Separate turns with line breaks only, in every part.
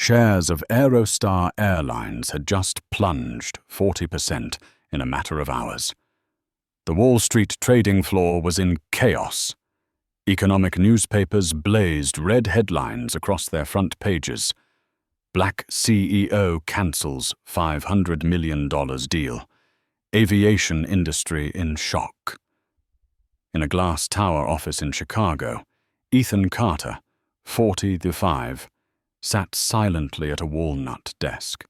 shares of Aerostar Airlines had just plunged 40% in a matter of hours. The Wall Street trading floor was in chaos. Economic newspapers blazed red headlines across their front pages. Black CEO cancels $500 million deal. Aviation industry in shock. In a glass tower office in Chicago, Ethan Carter, 45, sat silently at a walnut desk.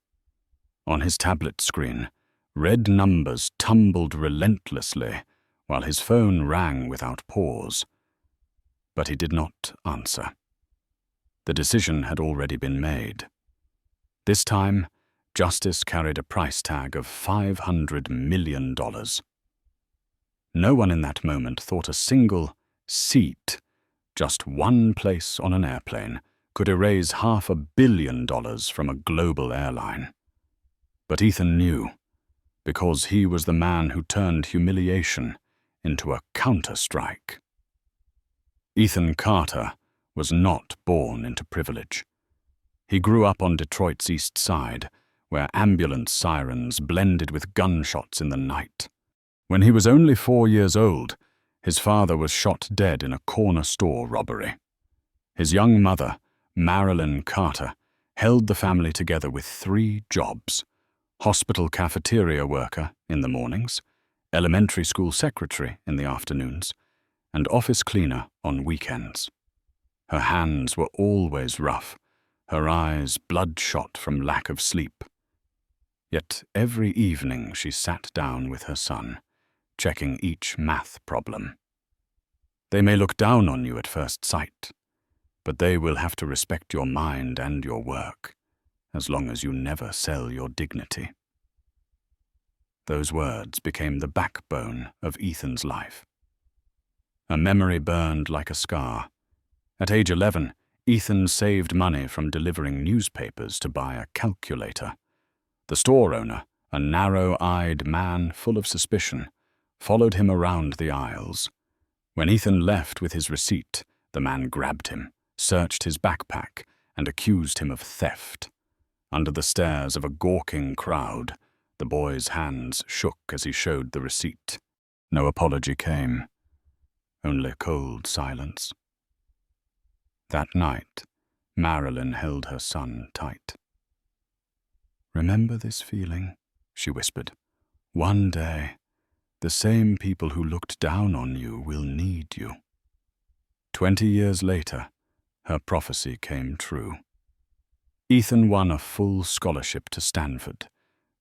On his tablet screen, red numbers tumbled relentlessly while his phone rang without pause. But he did not answer. The decision had already been made. This time, justice carried a price tag of $500 million. No one in that moment thought a single seat, just one place on an airplane, could erase $500 million from a global airline. But Ethan knew, because he was the man who turned humiliation into a counter-strike. Ethan Carter was not born into privilege. He grew up on Detroit's East Side, where ambulance sirens blended with gunshots in the night. When he was only 4 years old, his father was shot dead in a corner store robbery. His young mother, Marilyn Carter, held the family together with 3 jobs: hospital cafeteria worker in the mornings, elementary school secretary in the afternoons, and office cleaner on weekends. Her hands were always rough, her eyes bloodshot from lack of sleep. Yet every evening she sat down with her son, checking each math problem. They may look down on you at first sight, but they will have to respect your mind and your work, as long as you never sell your dignity. Those words became the backbone of Ethan's life. A memory burned like a scar. At age 11, Ethan saved money from delivering newspapers to buy a calculator. The store owner, a narrow-eyed man full of suspicion, followed him around the aisles. When Ethan left with his receipt, the man grabbed him, searched his backpack, and accused him of theft. Under the stares of a gawking crowd, the boy's hands shook as he showed the receipt. No apology came, only cold silence. That night, Marilyn held her son tight. "Remember this feeling," she whispered. "One day, the same people who looked down on you will need you." 20 years later, her prophecy came true. Ethan won a full scholarship to Stanford,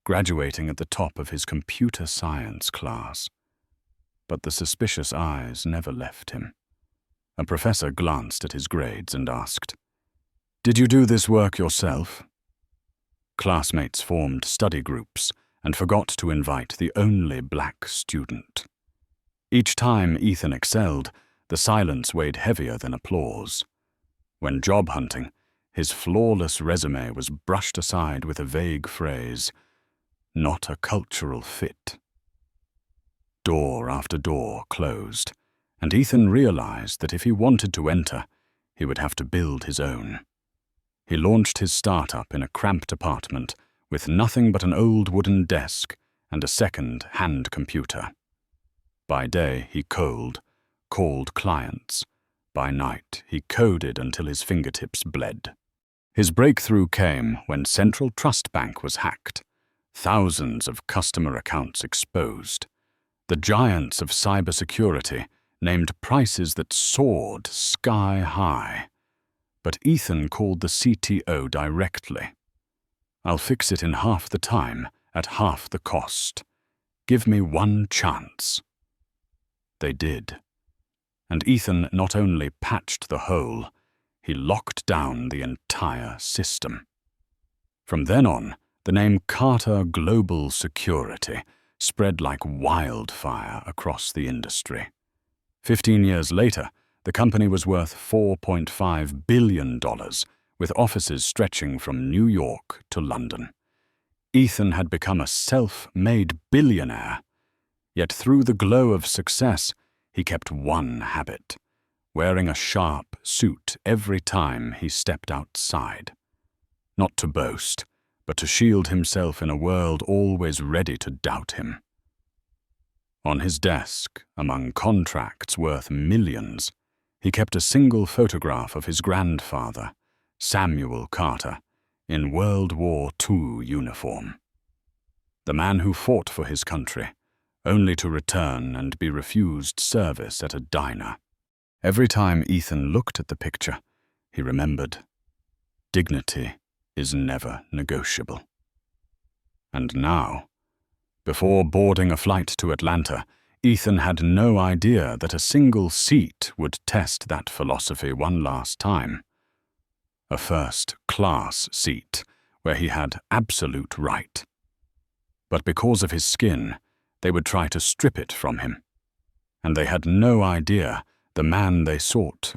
graduating at the top of his computer science class. But the suspicious eyes never left him. A professor glanced at his grades and asked, "Did you do this work yourself?" Classmates formed study groups and forgot to invite the only black student. Each time Ethan excelled, the silence weighed heavier than applause. When job hunting, his flawless resume was brushed aside with a vague phrase, "Not a cultural fit." Door after door closed, and Ethan realized that if he wanted to enter, he would have to build his own. He launched his startup in a cramped apartment with nothing but an old wooden desk and a second hand computer. By day, he called clients. By night, he coded until his fingertips bled. His breakthrough came when Central Trust Bank was hacked, thousands of customer accounts exposed. The giants of cybersecurity named prices that soared sky high. But Ethan called the CTO directly. "I'll fix it in half the time, at half the cost. Give me one chance." They did. And Ethan not only patched the hole, he locked down the entire system. From then on, the name Carter Global Security spread like wildfire across the industry. 15 years later, the company was worth $4.5 billion, with offices stretching from New York to London. Ethan had become a self-made billionaire. Yet through the glow of success, he kept one habit: wearing a sharp suit every time he stepped outside. not to boast, but to shield himself in a world always ready to doubt him. On his desk, among contracts worth millions, he kept a single photograph of his grandfather, Samuel Carter, in World War II uniform. The man who fought for his country, only to return and be refused service at a diner. Every time Ethan looked at the picture, he remembered, dignity is never negotiable. And now, before boarding a flight to Atlanta, Ethan had no idea that a single seat would test that philosophy one last time. A first-class seat, where he had absolute right. But because of his skin, they would try to strip it from him. And they had no idea the man they sought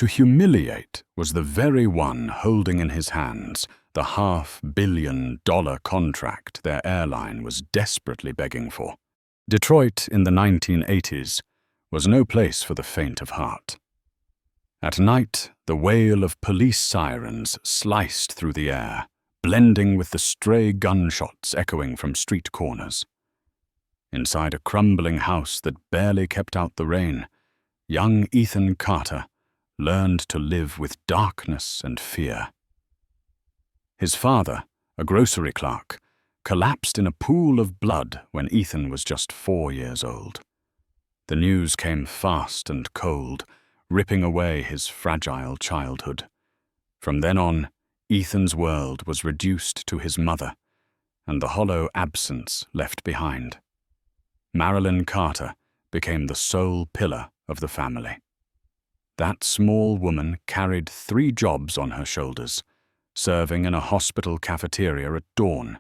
to humiliate was the very one holding in his hands the $500 million contract their airline was desperately begging for. Detroit in the 1980s was no place for the faint of heart. At night, the wail of police sirens sliced through the air, blending with the stray gunshots echoing from street corners. Inside a crumbling house that barely kept out the rain, young Ethan Carter learned to live with darkness and fear. His father, a grocery clerk, collapsed in a pool of blood when Ethan was just 4 years old. The news came fast and cold, ripping away his fragile childhood. From then on, Ethan's world was reduced to his mother and the hollow absence left behind. Marilyn Carter became the sole pillar of the family. That small woman carried 3 jobs on her shoulders, serving in a hospital cafeteria at dawn,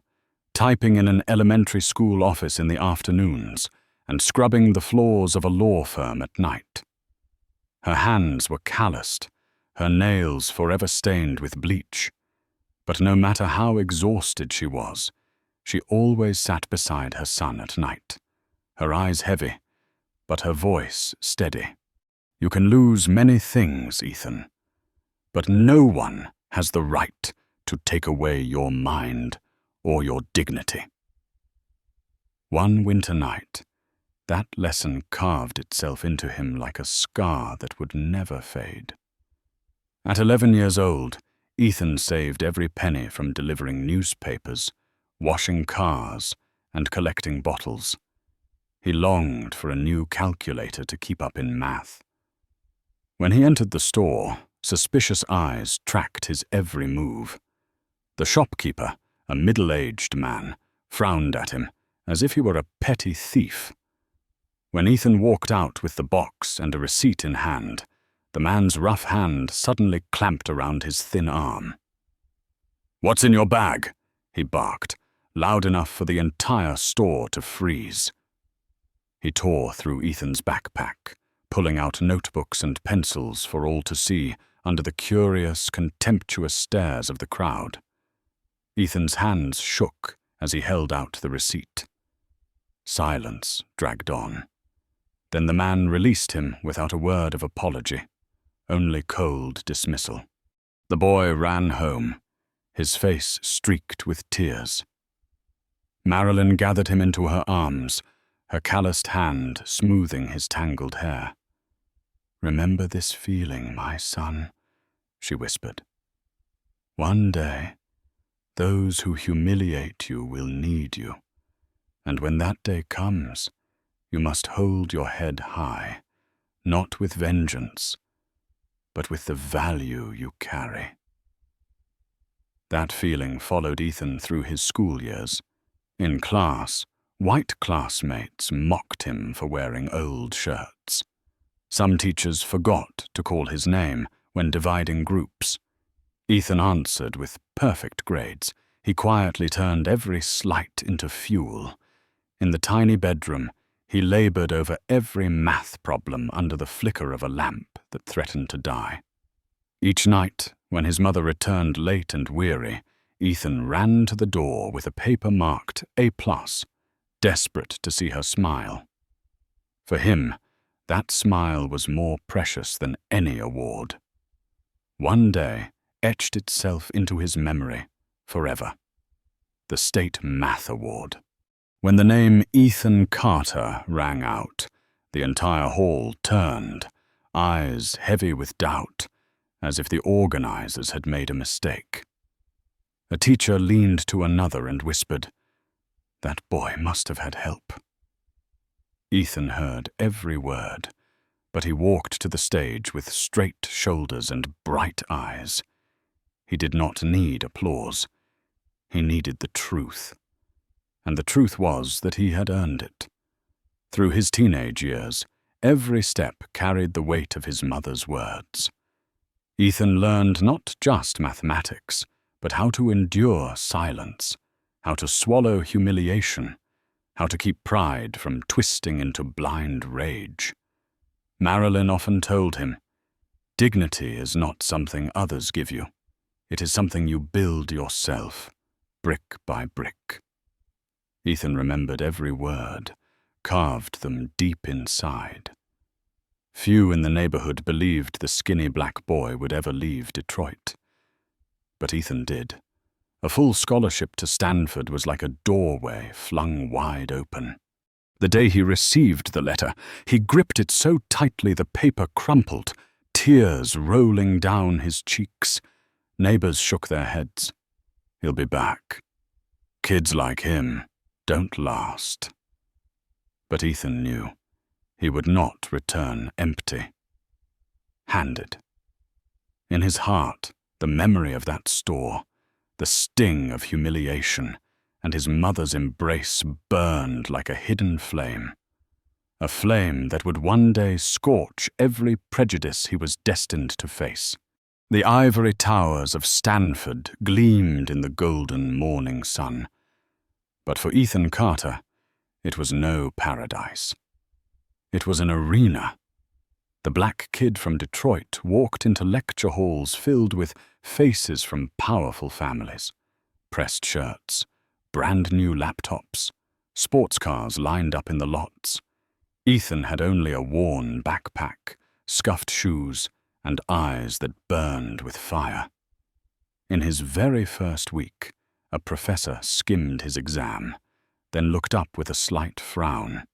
typing in an elementary school office in the afternoons, and scrubbing the floors of a law firm at night. Her hands were calloused, her nails forever stained with bleach. But no matter how exhausted she was, she always sat beside her son at night, her eyes heavy, but her voice steady. You can lose many things, Ethan, but no one has the right to take away your mind or your dignity. One winter night, that lesson carved itself into him like a scar that would never fade. At 11 years old, Ethan saved every penny from delivering newspapers, washing cars, and collecting bottles. He longed for a new calculator to keep up in math. When he entered the store, suspicious eyes tracked his every move. The shopkeeper, a middle-aged man, frowned at him as if he were a petty thief. When Ethan walked out with the box and a receipt in hand, the man's rough hand suddenly clamped around his thin arm. "What's in your bag?" he barked, loud enough for the entire store to freeze. He tore through Ethan's backpack, pulling out notebooks and pencils for all to see under the curious, contemptuous stares of the crowd. Ethan's hands shook as he held out the receipt. Silence dragged on. Then the man released him without a word of apology, only cold dismissal. The boy ran home, his face streaked with tears. Marilyn gathered him into her arms, her calloused hand smoothing his tangled hair. "Remember this feeling, my son," she whispered. "One day, those who humiliate you will need you, and when that day comes, you must hold your head high, not with vengeance, but with the value you carry." That feeling followed Ethan through his school years. In class, white classmates mocked him for wearing old shirts. Some teachers forgot to call his name when dividing groups. Ethan answered with perfect grades. He quietly turned every slight into fuel. In the tiny bedroom, he labored over every math problem under the flicker of a lamp that threatened to die. Each night, when his mother returned late and weary, Ethan ran to the door with a paper marked A+, desperate to see her smile. For him, that smile was more precious than any award. One day, etched itself into his memory forever. The State Math Award. When the name Ethan Carter rang out, the entire hall turned, eyes heavy with doubt, as if the organizers had made a mistake. A teacher leaned to another and whispered, "That boy must have had help." Ethan heard every word, but he walked to the stage with straight shoulders and bright eyes. He did not need applause. He needed the truth. And the truth was that he had earned it. Through his teenage years, every step carried the weight of his mother's words. Ethan learned not just mathematics, but how to endure silence, how to swallow humiliation, how to keep pride from twisting into blind rage. Marilyn often told him, "Dignity is not something others give you. It is something you build yourself, brick by brick." Ethan remembered every word, carved them deep inside. Few in the neighborhood believed the skinny black boy would ever leave Detroit. But Ethan did. A full scholarship to Stanford was like a doorway flung wide open. The day he received the letter, he gripped it so tightly the paper crumpled, tears rolling down his cheeks. Neighbors shook their heads. He'll be back. Kids like him don't last. But Ethan knew he would not return empty. Handed. In his heart, the memory of that store, the sting of humiliation, and his mother's embrace burned like a hidden flame. A flame that would one day scorch every prejudice he was destined to face. The ivory towers of Stanford gleamed in the golden morning sun. But for Ethan Carter, it was no paradise. It was an arena. The black kid from Detroit walked into lecture halls filled with faces from powerful families, pressed shirts, brand new laptops, sports cars lined up in the lots. Ethan had only a worn backpack, scuffed shoes, and eyes that burned with fire. In his very first week, a professor skimmed his exam, then looked up with a slight frown.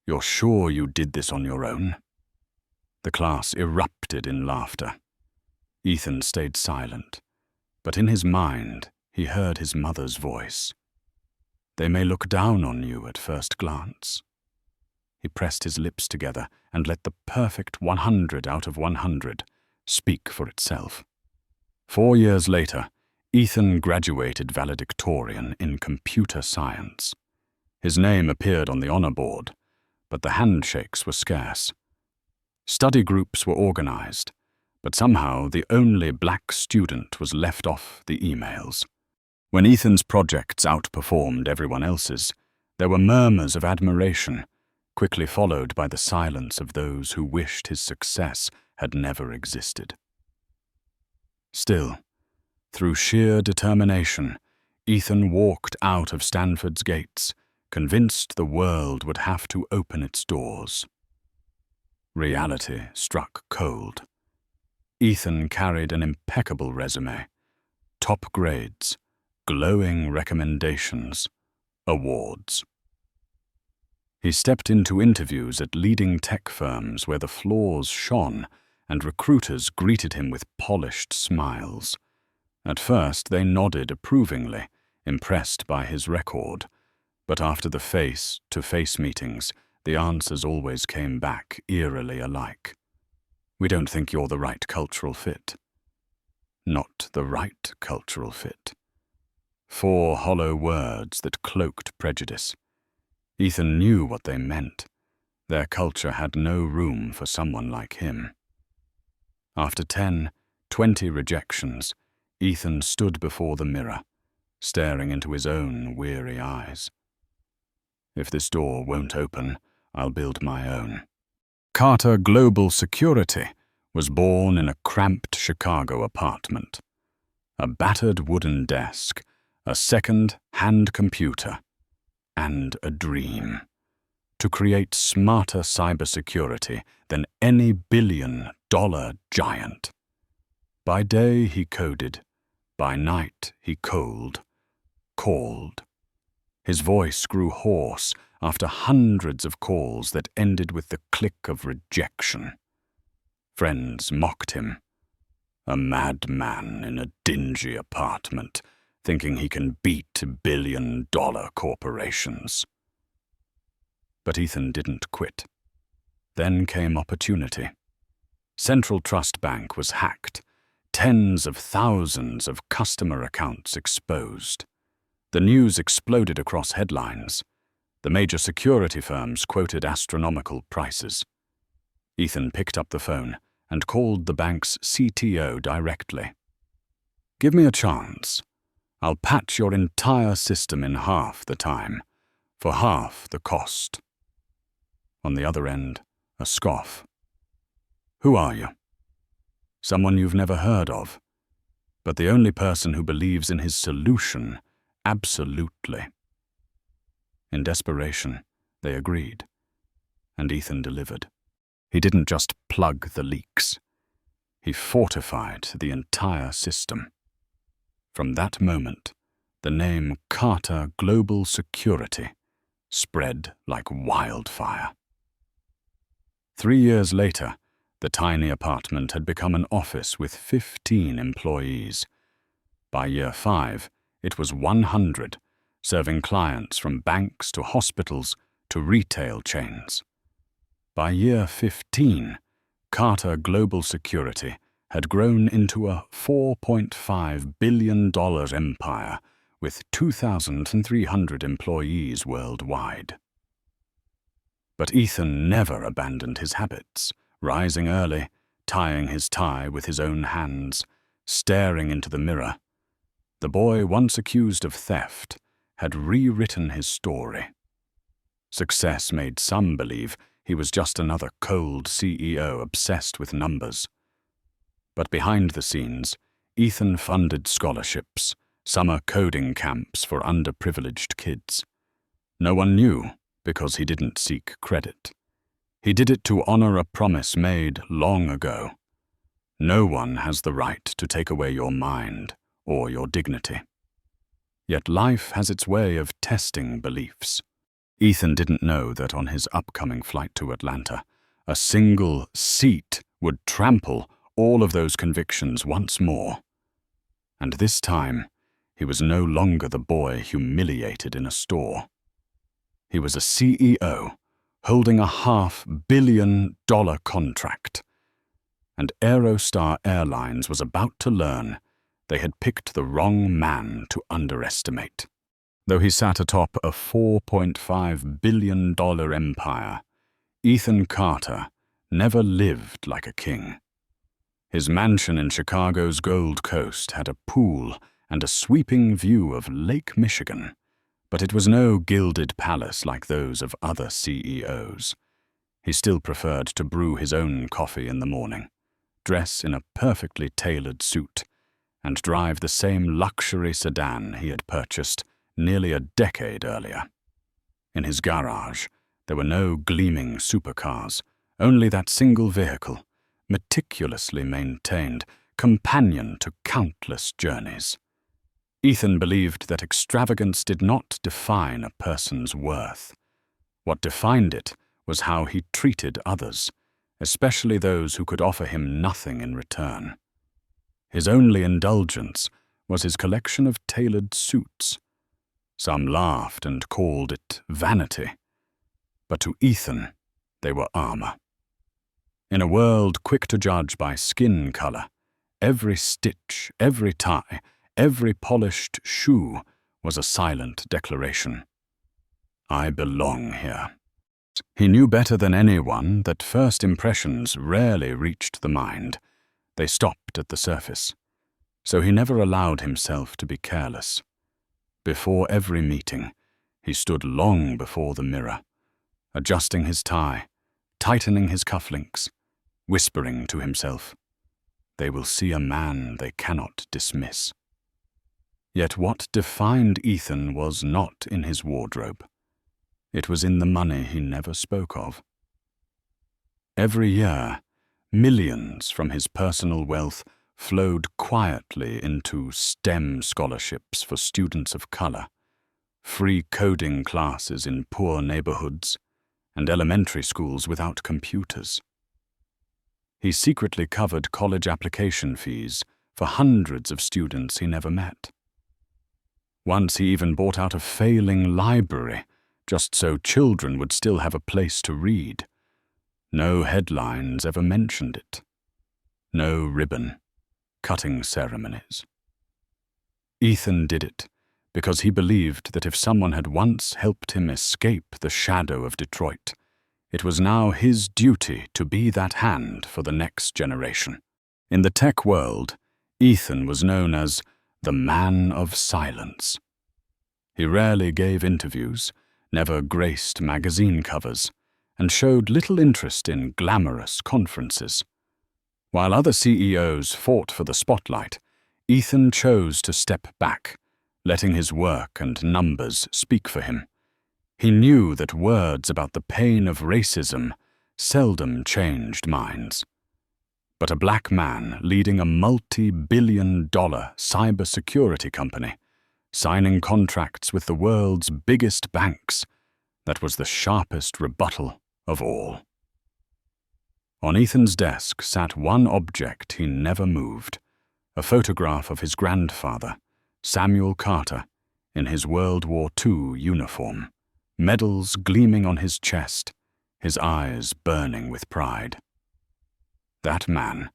"You're sure you did this on your own?" The class erupted in laughter. Ethan stayed silent, but in his mind he heard his mother's voice. "They may look down on you at first glance." He pressed his lips together and let the perfect 100 out of 100 speak for itself. 4 years later, Ethan graduated valedictorian in computer science. His name appeared on the honor board, but the handshakes were scarce. Study groups were organized, but somehow the only black student was left off the emails. When Ethan's projects outperformed everyone else's, there were murmurs of admiration, quickly followed by the silence of those who wished his success had never existed. Still, through sheer determination, Ethan walked out of Stanford's gates, convinced the world would have to open its doors. Reality struck cold. Ethan carried an impeccable resume, top grades, glowing recommendations, awards. He stepped into interviews at leading tech firms where the floors shone and recruiters greeted him with polished smiles. At first they nodded approvingly, impressed by his record, but after the face-to-face meetings, the answers always came back eerily alike. "We don't think you're the right cultural fit." Not the right cultural fit. 4 hollow words that cloaked prejudice. Ethan knew what they meant. Their culture had no room for someone like him. After 10, 20 rejections, Ethan stood before the mirror, staring into his own weary eyes. "If this door won't open, I'll build my own." Carter Global Security was born in a cramped Chicago apartment. A battered wooden desk, a second-hand computer, and a dream: to create smarter cybersecurity than any billion-dollar giant. By day he coded, by night he called. His voice grew hoarse after hundreds of calls that ended with the click of rejection. Friends mocked him. A madman in a dingy apartment, thinking he can beat billion-dollar corporations. But Ethan didn't quit. Then came opportunity. Central Trust Bank was hacked, tens of thousands of customer accounts exposed. The news exploded across headlines. The major security firms quoted astronomical prices. Ethan picked up the phone and called the bank's CTO directly. "Give me a chance. I'll patch your entire system in half the time, for half the cost." On the other end, a scoff. "Who are you?" "Someone you've never heard of, but the only person who believes in his solution absolutely." In desperation, they agreed, and Ethan delivered. He didn't just plug the leaks. He fortified the entire system. From that moment, the name Carter Global Security spread like wildfire. 3 years later, the tiny apartment had become an office with 15 employees. By year 5, it was 100, serving clients from banks to hospitals to retail chains. By year 15, Carter Global Security had grown into a $4.5 billion empire with 2,300 employees worldwide. But Ethan never abandoned his habits, rising early, tying his tie with his own hands, staring into the mirror. The boy once accused of theft had rewritten his story. Success made some believe he was just another cold CEO obsessed with numbers. But behind the scenes, Ethan funded scholarships, summer coding camps for underprivileged kids. No one knew because he didn't seek credit. He did it to honor a promise made long ago. No one has the right to take away your mind or your dignity. Yet life has its way of testing beliefs. Ethan didn't know that on his upcoming flight to Atlanta, a single seat would trample all of those convictions once more. And this time, he was no longer the boy humiliated in a store. He was a CEO holding a $500 million contract. And Aerostar Airlines was about to learn they had picked the wrong man to underestimate. Though he sat atop a $4.5 billion empire, Ethan Carter never lived like a king. His mansion in Chicago's Gold Coast had a pool and a sweeping view of Lake Michigan, but it was no gilded palace like those of other CEOs. He still preferred to brew his own coffee in the morning, dress in a perfectly tailored suit, and drive the same luxury sedan he had purchased nearly a decade earlier. In his garage, there were no gleaming supercars, only that single vehicle, meticulously maintained, companion to countless journeys. Ethan believed that extravagance did not define a person's worth. What defined it was how he treated others, especially those who could offer him nothing in return. His only indulgence was his collection of tailored suits. Some laughed and called it vanity, but to Ethan, they were armor. In a world quick to judge by skin color, every stitch, every tie, every polished shoe was a silent declaration. I belong here. He knew better than anyone that first impressions rarely reached the mind. They stopped at the surface. So he never allowed himself to be careless. Before every meeting, he stood long before the mirror, adjusting his tie, tightening his cufflinks, whispering to himself, "They will see a man they cannot dismiss." Yet what defined Ethan was not in his wardrobe. It was in the money he never spoke of. Every year, millions from his personal wealth flowed quietly into STEM scholarships for students of color, free coding classes in poor neighborhoods, and elementary schools without computers. He secretly covered college application fees for hundreds of students he never met. Once he even bought out a failing library just so children would still have a place to read. No headlines ever mentioned it. No ribbon-cutting ceremonies. Ethan did it because he believed that if someone had once helped him escape the shadow of Detroit, it was now his duty to be that hand for the next generation. In the tech world, Ethan was known as the man of silence. He rarely gave interviews, never graced magazine covers, and showed little interest in glamorous conferences. While other CEOs fought for the spotlight, Ethan chose to step back, letting his work and numbers speak for him. He knew that words about the pain of racism seldom changed minds. But a black man leading a multi-billion-dollar cybersecurity company, signing contracts with the world's biggest banks, that was the sharpest rebuttal of all. On Ethan's desk sat one object he never moved, a photograph of his grandfather, Samuel Carter, in his World War II uniform, medals gleaming on his chest, his eyes burning with pride. That man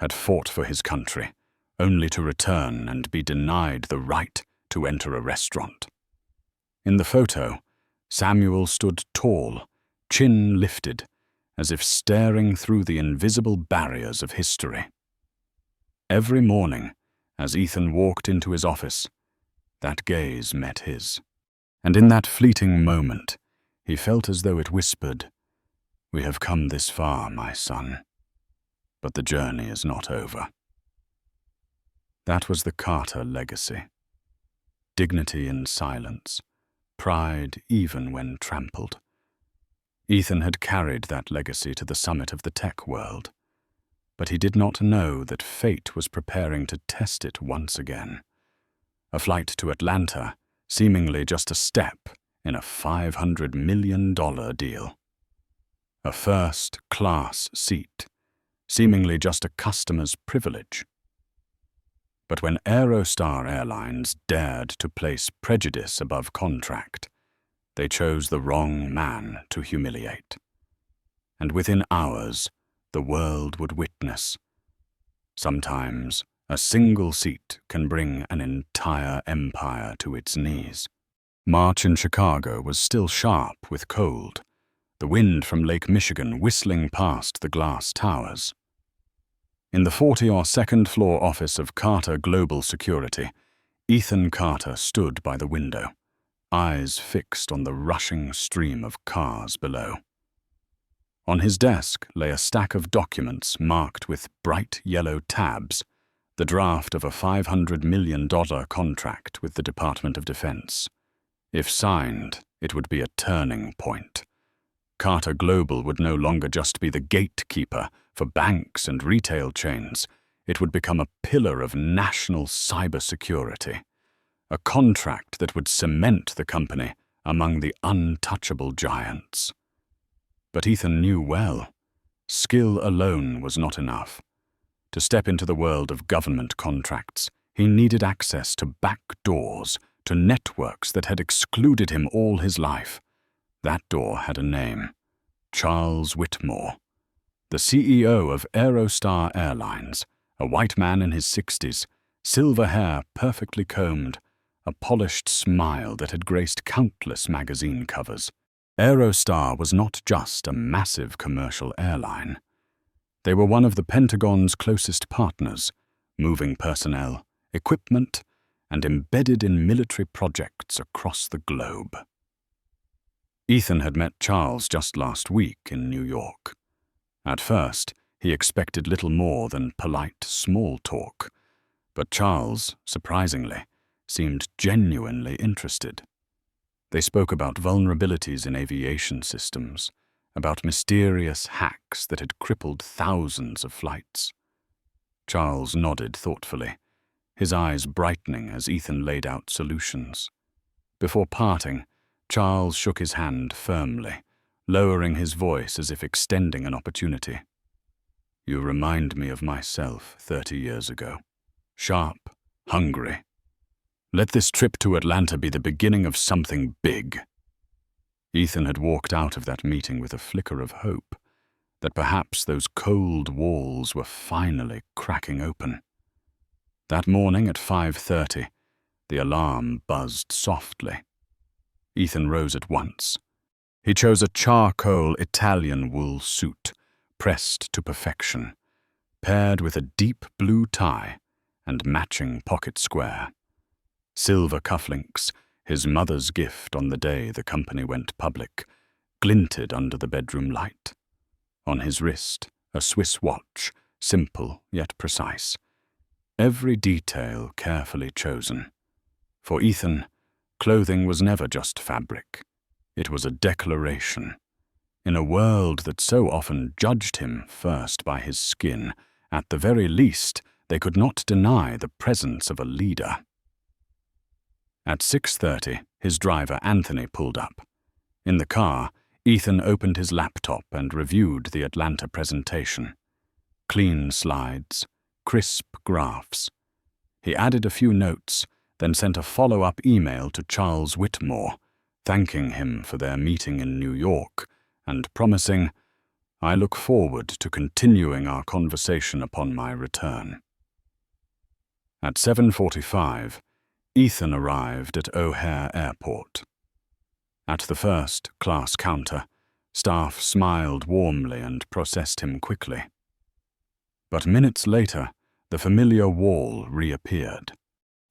had fought for his country, only to return and be denied the right to enter a restaurant. In the photo, Samuel stood tall, chin lifted, as if staring through the invisible barriers of history. Every morning, as Ethan walked into his office, that gaze met his. And in that fleeting moment, he felt as though it whispered, "We have come this far, my son, but the journey is not over." That was the Carter legacy. Dignity in silence, pride even when trampled. Ethan had carried that legacy to the summit of the tech world, but he did not know that fate was preparing to test it once again. A flight to Atlanta, seemingly just a step in a $500 million deal. A first-class seat, seemingly just a customer's privilege. But when Aerostar Airlines dared to place prejudice above contract, they chose the wrong man to humiliate. And within hours, the world would witness. Sometimes, a single seat can bring an entire empire to its knees. March in Chicago was still sharp with cold, the wind from Lake Michigan whistling past the glass towers. In the 42nd floor office of Carter Global Security, Ethan Carter stood by the window, eyes fixed on the rushing stream of cars below. On his desk lay a stack of documents marked with bright yellow tabs, the draft of a $500 million contract with the Department of Defense. If signed, it would be a turning point. Carter Global would no longer just be the gatekeeper for banks and retail chains. It would become a pillar of national cybersecurity. A contract that would cement the company among the untouchable giants. But Ethan knew well, skill alone was not enough. To step into the world of government contracts, he needed access to back doors, to networks that had excluded him all his life. That door had a name: Charles Whitmore, the CEO of Aerostar Airlines, a white man in his 60s, silver hair perfectly combed, a polished smile that had graced countless magazine covers. Aerostar was not just a massive commercial airline. They were one of the Pentagon's closest partners, moving personnel, equipment, and embedded in military projects across the globe. Ethan had met Charles just last week in New York. At first, he expected little more than polite small talk, but Charles, surprisingly, seemed genuinely interested. They spoke about vulnerabilities in aviation systems, about mysterious hacks that had crippled thousands of flights. Charles nodded thoughtfully, his eyes brightening as Ethan laid out solutions. Before parting, Charles shook his hand firmly, lowering his voice as if extending an opportunity. You remind me of myself 30 years ago. Sharp, hungry. Let this trip to Atlanta be the beginning of something big. Ethan had walked out of that meeting with a flicker of hope that perhaps those cold walls were finally cracking open. That morning at 5:30, the alarm buzzed softly. Ethan rose at once. He chose a charcoal Italian wool suit, pressed to perfection, paired with a deep blue tie and matching pocket square. Silver cufflinks, his mother's gift on the day the company went public, glinted under the bedroom light. On his wrist, a Swiss watch, simple yet precise. Every detail carefully chosen. For Ethan, clothing was never just fabric. It was a declaration. In a world that so often judged him first by his skin, at the very least, they could not deny the presence of a leader. At 6:30, his driver Anthony pulled up. In the car, Ethan opened his laptop and reviewed the Atlanta presentation. Clean slides, crisp graphs. He added a few notes, then sent a follow-up email to Charles Whitmore, thanking him for their meeting in New York and promising, I look forward to continuing our conversation upon my return. At 7:45, Ethan arrived at O'Hare Airport. At the first-class counter, staff smiled warmly and processed him quickly. But minutes later, the familiar wall reappeared.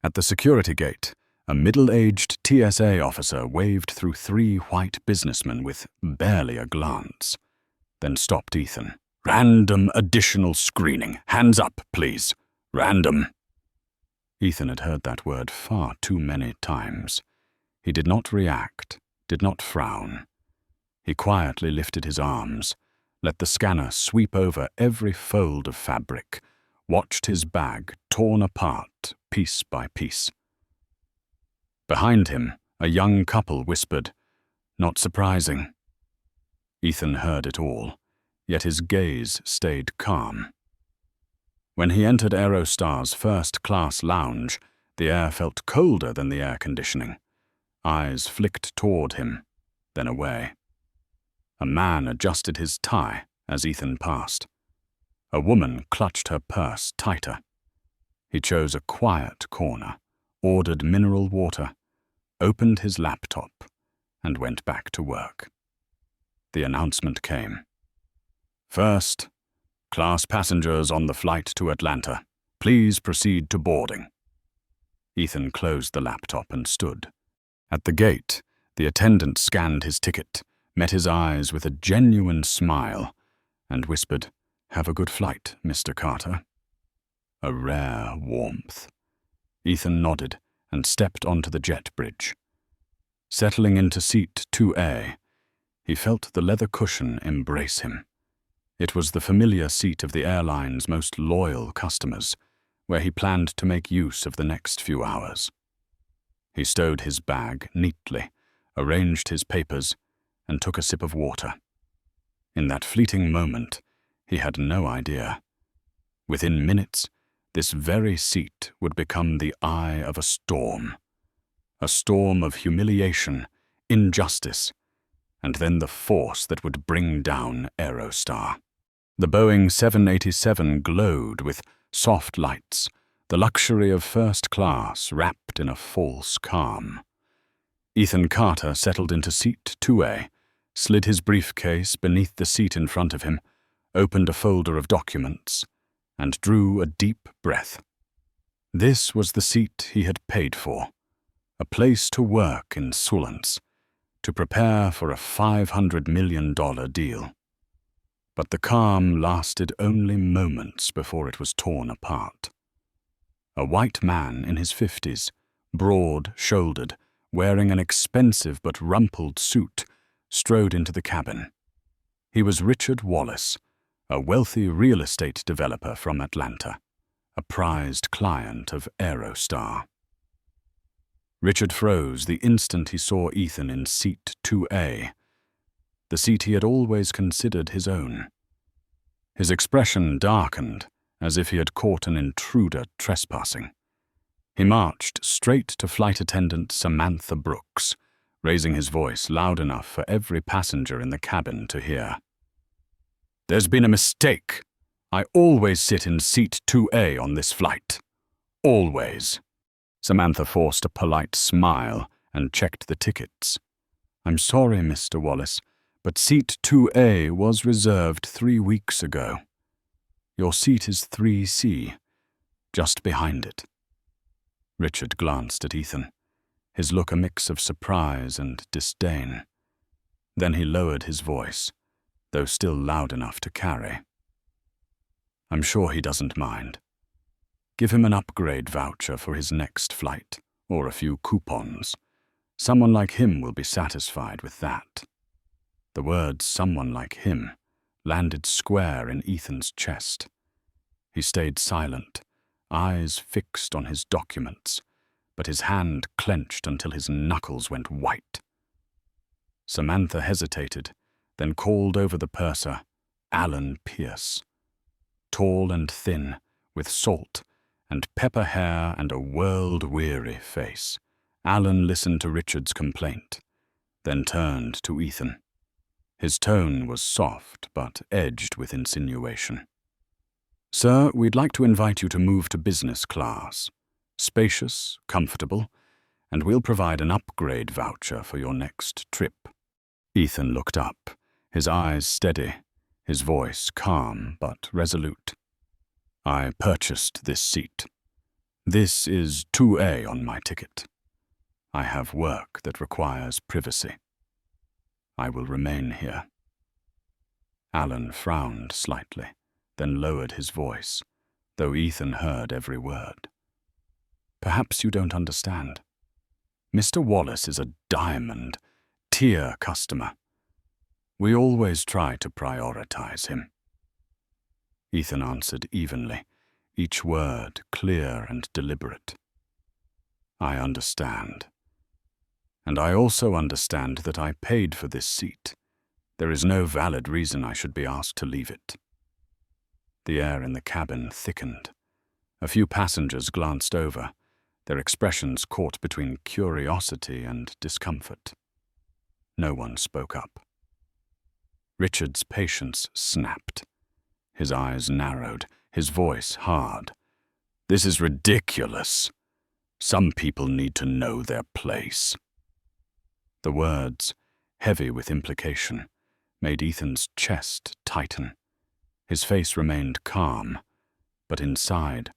At the security gate, a middle-aged TSA officer waved through 3 white businessmen with barely a glance, then stopped Ethan. Random additional screening. Hands up, please. Random. Ethan had heard that word far too many times. He did not react, did not frown. He quietly lifted his arms, let the scanner sweep over every fold of fabric, watched his bag torn apart piece by piece. Behind him, a young couple whispered, Not surprising. Ethan heard it all, yet his gaze stayed calm. When he entered Aerostar's first-class lounge, the air felt colder than the air conditioning. Eyes flicked toward him, then away. A man adjusted his tie as Ethan passed. A woman clutched her purse tighter. He chose a quiet corner, ordered mineral water, opened his laptop, and went back to work. The announcement came. First, class passengers on the flight to Atlanta, please proceed to boarding. Ethan closed the laptop and stood. At the gate, the attendant scanned his ticket, met his eyes with a genuine smile, and whispered, Have a good flight, Mr. Carter. A rare warmth. Ethan nodded and stepped onto the jet bridge. Settling into seat 2A, he felt the leather cushion embrace him. It was the familiar seat of the airline's most loyal customers, where he planned to make use of the next few hours. He stowed his bag neatly, arranged his papers, and took a sip of water. In that fleeting moment, he had no idea. Within minutes, this very seat would become the eye of a storm of humiliation, injustice, and then the force that would bring down Aerostar. The Boeing 787 glowed with soft lights, the luxury of first class wrapped in a false calm. Ethan Carter settled into seat 2A, slid his briefcase beneath the seat in front of him, opened a folder of documents, and drew a deep breath. This was the seat he had paid for, a place to work in Sulans, to prepare for a $500 million deal. But the calm lasted only moments before it was torn apart. A white man in his 50s, broad-shouldered, wearing an expensive but rumpled suit, strode into the cabin. He was Richard Wallace, a wealthy real estate developer from Atlanta. a prized client of Aerostar. Richard froze the instant he saw Ethan in seat 2A, the seat he had always considered his own. His expression darkened, as if he had caught an intruder trespassing. He marched straight to flight attendant Samantha Brooks, raising his voice loud enough for every passenger in the cabin to hear. "There's been a mistake. I always sit in seat 2A on this flight. Always." Samantha forced a polite smile and checked the tickets. "I'm sorry, Mr. Wallace, but seat 2A was reserved 3 weeks ago. Your seat is 3C, just behind it." Richard glanced at Ethan, his look a mix of surprise and disdain. Then he lowered his voice, though still loud enough to carry. "I'm sure he doesn't mind. Give him an upgrade voucher for his next flight, or a few coupons. Someone like him will be satisfied with that." The words "someone like him" landed square in Ethan's chest. He stayed silent, eyes fixed on his documents, but his hand clenched until his knuckles went white. Samantha hesitated, then called over the purser, Alan Pierce. Tall and thin, with salt and pepper hair and a world-weary face, Alan listened to Richard's complaint, then turned to Ethan. His tone was soft but edged with insinuation. "Sir, we'd like to invite you to move to business class. Spacious, comfortable, and we'll provide an upgrade voucher for your next trip." Ethan looked up, his eyes steady, his voice calm but resolute. "I purchased this seat. This is 2A on my ticket. I have work that requires privacy. I will remain here." Alan frowned slightly, then lowered his voice, though Ethan heard every word. "Perhaps you don't understand. Mr. Wallace is a diamond, tier customer. We always try to prioritize him." Ethan answered evenly, each word clear and deliberate. "I understand. And I also understand that I paid for this seat. There is no valid reason I should be asked to leave it." The air in the cabin thickened. A few passengers glanced over, their expressions caught between curiosity and discomfort. No one spoke up. Richard's patience snapped. His eyes narrowed, his voice hard. "This is ridiculous. Some people need to know their place." The words, heavy with implication, made Ethan's chest tighten. His face remained calm, but inside,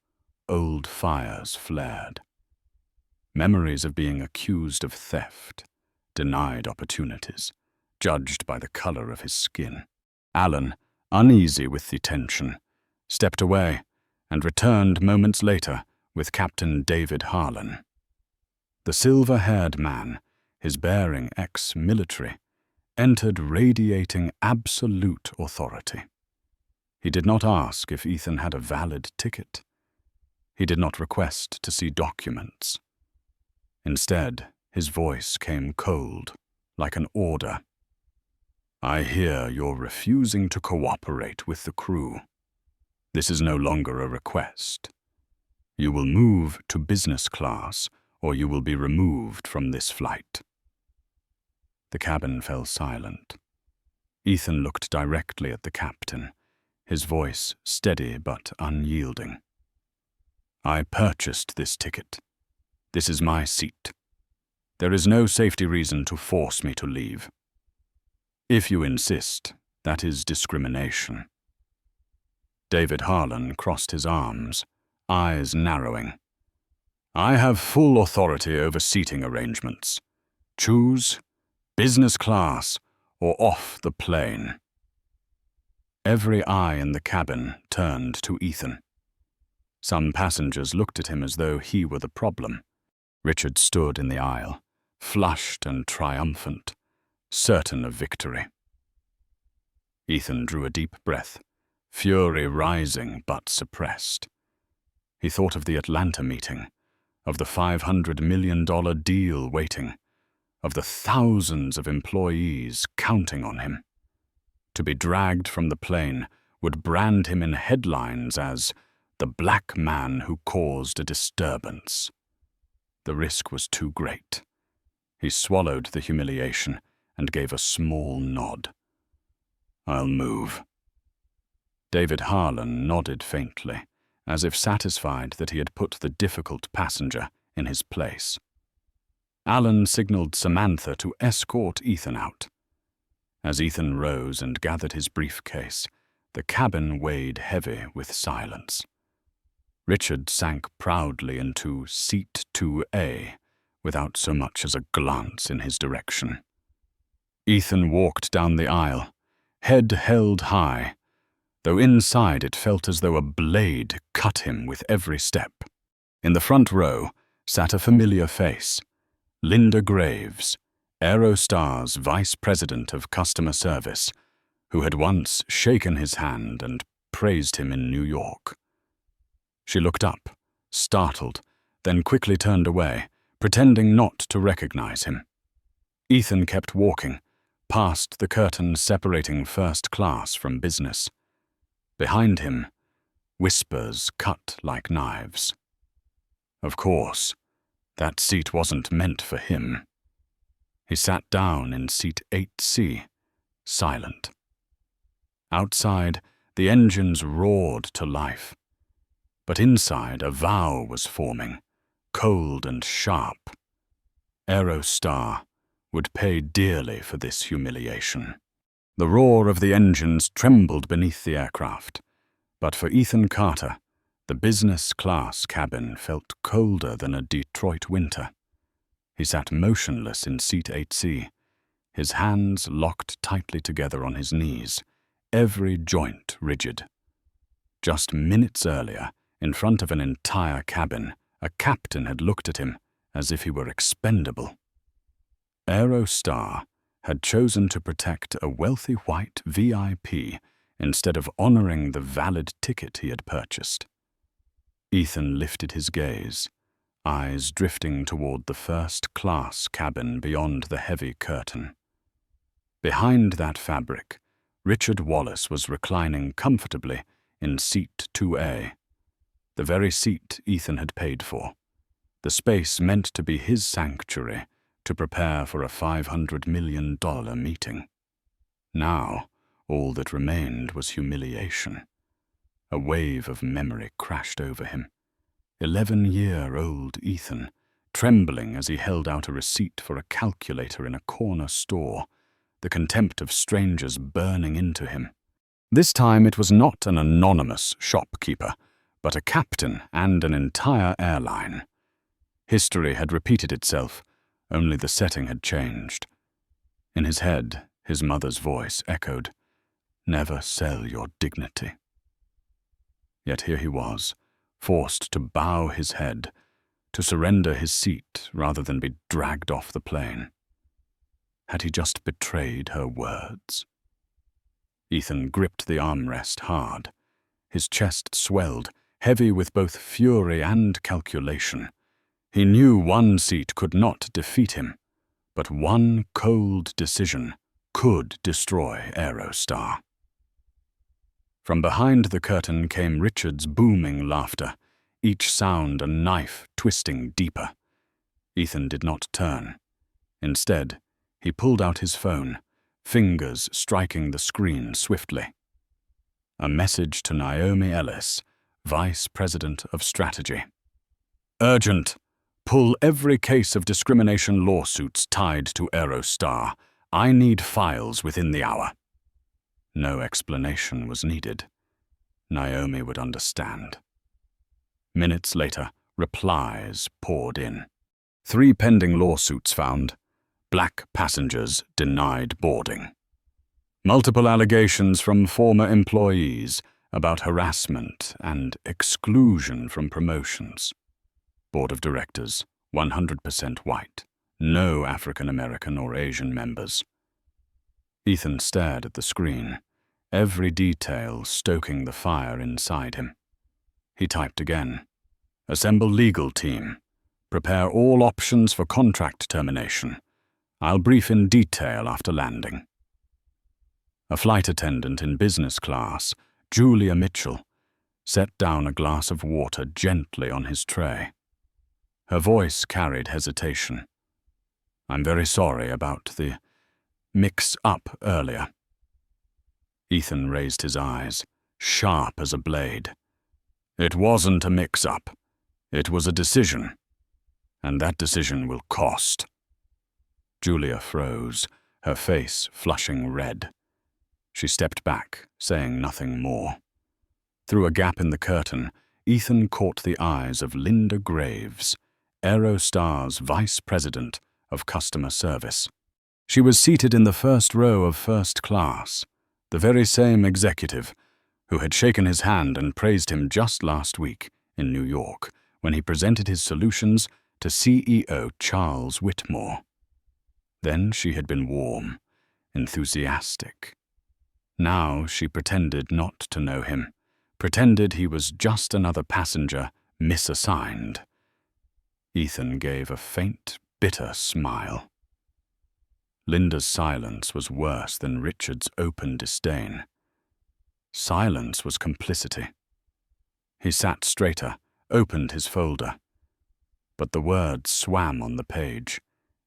old fires flared. Memories of being accused of theft, denied opportunities, judged by the color of his skin. Alan, uneasy with the tension, stepped away and returned moments later with Captain David Harlan. The silver-haired man, his bearing ex-military, entered radiating absolute authority. He did not ask if Ethan had a valid ticket. He did not request to see documents. Instead, his voice came cold, like an order. "I hear you're refusing to cooperate with the crew. This is no longer a request. You will move to business class, or you will be removed from this flight." The cabin fell silent. Ethan looked directly at the captain, his voice steady but unyielding. "I purchased this ticket. This is my seat. There is no safety reason to force me to leave. If you insist, that is discrimination." David Harlan crossed his arms, eyes narrowing. "I have full authority over seating arrangements. Choose business class or off the plane." Every eye in the cabin turned to Ethan. Some passengers looked at him as though he were the problem. Richard stood in the aisle, flushed and triumphant, certain of victory. Ethan drew a deep breath, fury rising but suppressed. He thought of the Atlanta meeting, of the $500 million deal waiting, of the thousands of employees counting on him. To be dragged from the plane would brand him in headlines as the black man who caused a disturbance. The risk was too great. He swallowed the humiliation and gave a small nod. "I'll move." David Harlan nodded faintly, as if satisfied that he had put the difficult passenger in his place. Alan signaled Samantha to escort Ethan out. As Ethan rose and gathered his briefcase, the cabin weighed heavy with silence. Richard sank proudly into seat 2A, without so much as a glance in his direction. Ethan walked down the aisle, head held high, though inside it felt as though a blade cut him with every step. In the front row sat a familiar face, Linda Graves, Aerostar's Vice President of Customer Service, who had once shaken his hand and praised him in New York. She looked up, startled, then quickly turned away, pretending not to recognize him. Ethan kept walking, past the curtain separating first class from business. Behind him, whispers cut like knives. Of course, that seat wasn't meant for him. He sat down in seat 8C, silent. Outside, the engines roared to life. But inside, a vow was forming, cold and sharp. Aerostar would pay dearly for this humiliation. The roar of the engines trembled beneath the aircraft, but for Ethan Carter, the business class cabin felt colder than a Detroit winter. He sat motionless in seat 8C, his hands locked tightly together on his knees, every joint rigid. Just minutes earlier, in front of an entire cabin, a captain had looked at him as if he were expendable. Aerostar had chosen to protect a wealthy white VIP instead of honoring the valid ticket he had purchased. Ethan lifted his gaze, eyes drifting toward the first-class cabin beyond the heavy curtain. Behind that fabric, Richard Wallace was reclining comfortably in seat 2A, the very seat Ethan had paid for, the space meant to be his sanctuary to prepare for a $500 million meeting. Now, all that remained was humiliation. A wave of memory crashed over him. 11-year-old Ethan, trembling as he held out a receipt for a calculator in a corner store, the contempt of strangers burning into him. This time it was not an anonymous shopkeeper, but a captain and an entire airline. History had repeated itself, only the setting had changed. In his head, his mother's voice echoed, "Never sell your dignity." Yet here he was, forced to bow his head, to surrender his seat rather than be dragged off the plane. Had he just betrayed her words? Ethan gripped the armrest hard. His chest swelled, heavy with both fury and calculation. He knew one seat could not defeat him, but one cold decision could destroy Aerostar. From behind the curtain came Richard's booming laughter, each sound a knife twisting deeper. Ethan did not turn. Instead, he pulled out his phone, fingers striking the screen swiftly. A message to Naomi Ellis, Vice President of Strategy. "Urgent. Pull every case of discrimination lawsuits tied to Aerostar. I need files within the hour." No explanation was needed. Naomi would understand. Minutes later, replies poured in. 3 pending lawsuits found. Black passengers denied boarding. Multiple allegations from former employees about harassment and exclusion from promotions. Board of Directors, 100% white. No African American or Asian members. Ethan stared at the screen, every detail stoking the fire inside him. He typed again. Assemble legal team. Prepare all options for contract termination. I'll brief in detail after landing." A flight attendant in business class, Julia Mitchell, set down a glass of water gently on his tray. Her voice carried hesitation. "I'm very sorry about the mix-up earlier." Ethan raised his eyes, sharp as a blade. "It wasn't a mix-up. It was a decision. And that decision will cost." Julia froze, her face flushing red. She stepped back, saying nothing more. Through a gap in the curtain, Ethan caught the eyes of Linda Graves, Aerostar's Vice President of Customer Service. She was seated in the first row of first class, the very same executive who had shaken his hand and praised him just last week in New York when he presented his solutions to CEO Charles Whitmore. Then she had been warm, enthusiastic. Now she pretended not to know him, pretended he was just another passenger misassigned. Ethan gave a faint, bitter smile. Linda's silence was worse than Richard's open disdain. Silence was complicity. He sat straighter, opened his folder. But the words swam on the page,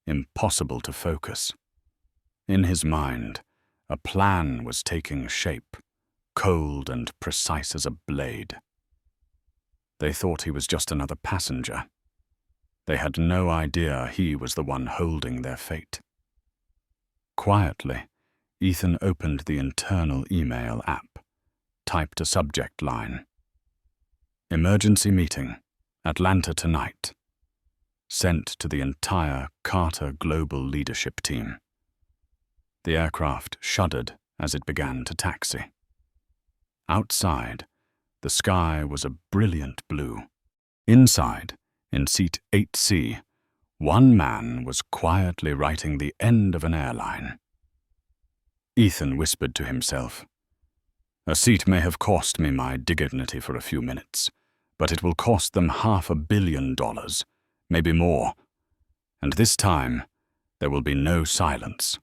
impossible to focus. In his mind, a plan was taking shape, cold and precise as a blade. They thought he was just another passenger. They had no idea he was the one holding their fate. Quietly, Ethan opened the internal email app, typed a subject line. "Emergency meeting, Atlanta tonight." Sent to the entire Carter Global leadership team. The aircraft shuddered as it began to taxi. Outside, the sky was a brilliant blue. Inside, in seat 8C, one man was quietly writing the end of an airline. Ethan whispered to himself, "A seat may have cost me my dignity for a few minutes, but it will cost them $500 million, maybe more. And this time, there will be no silence."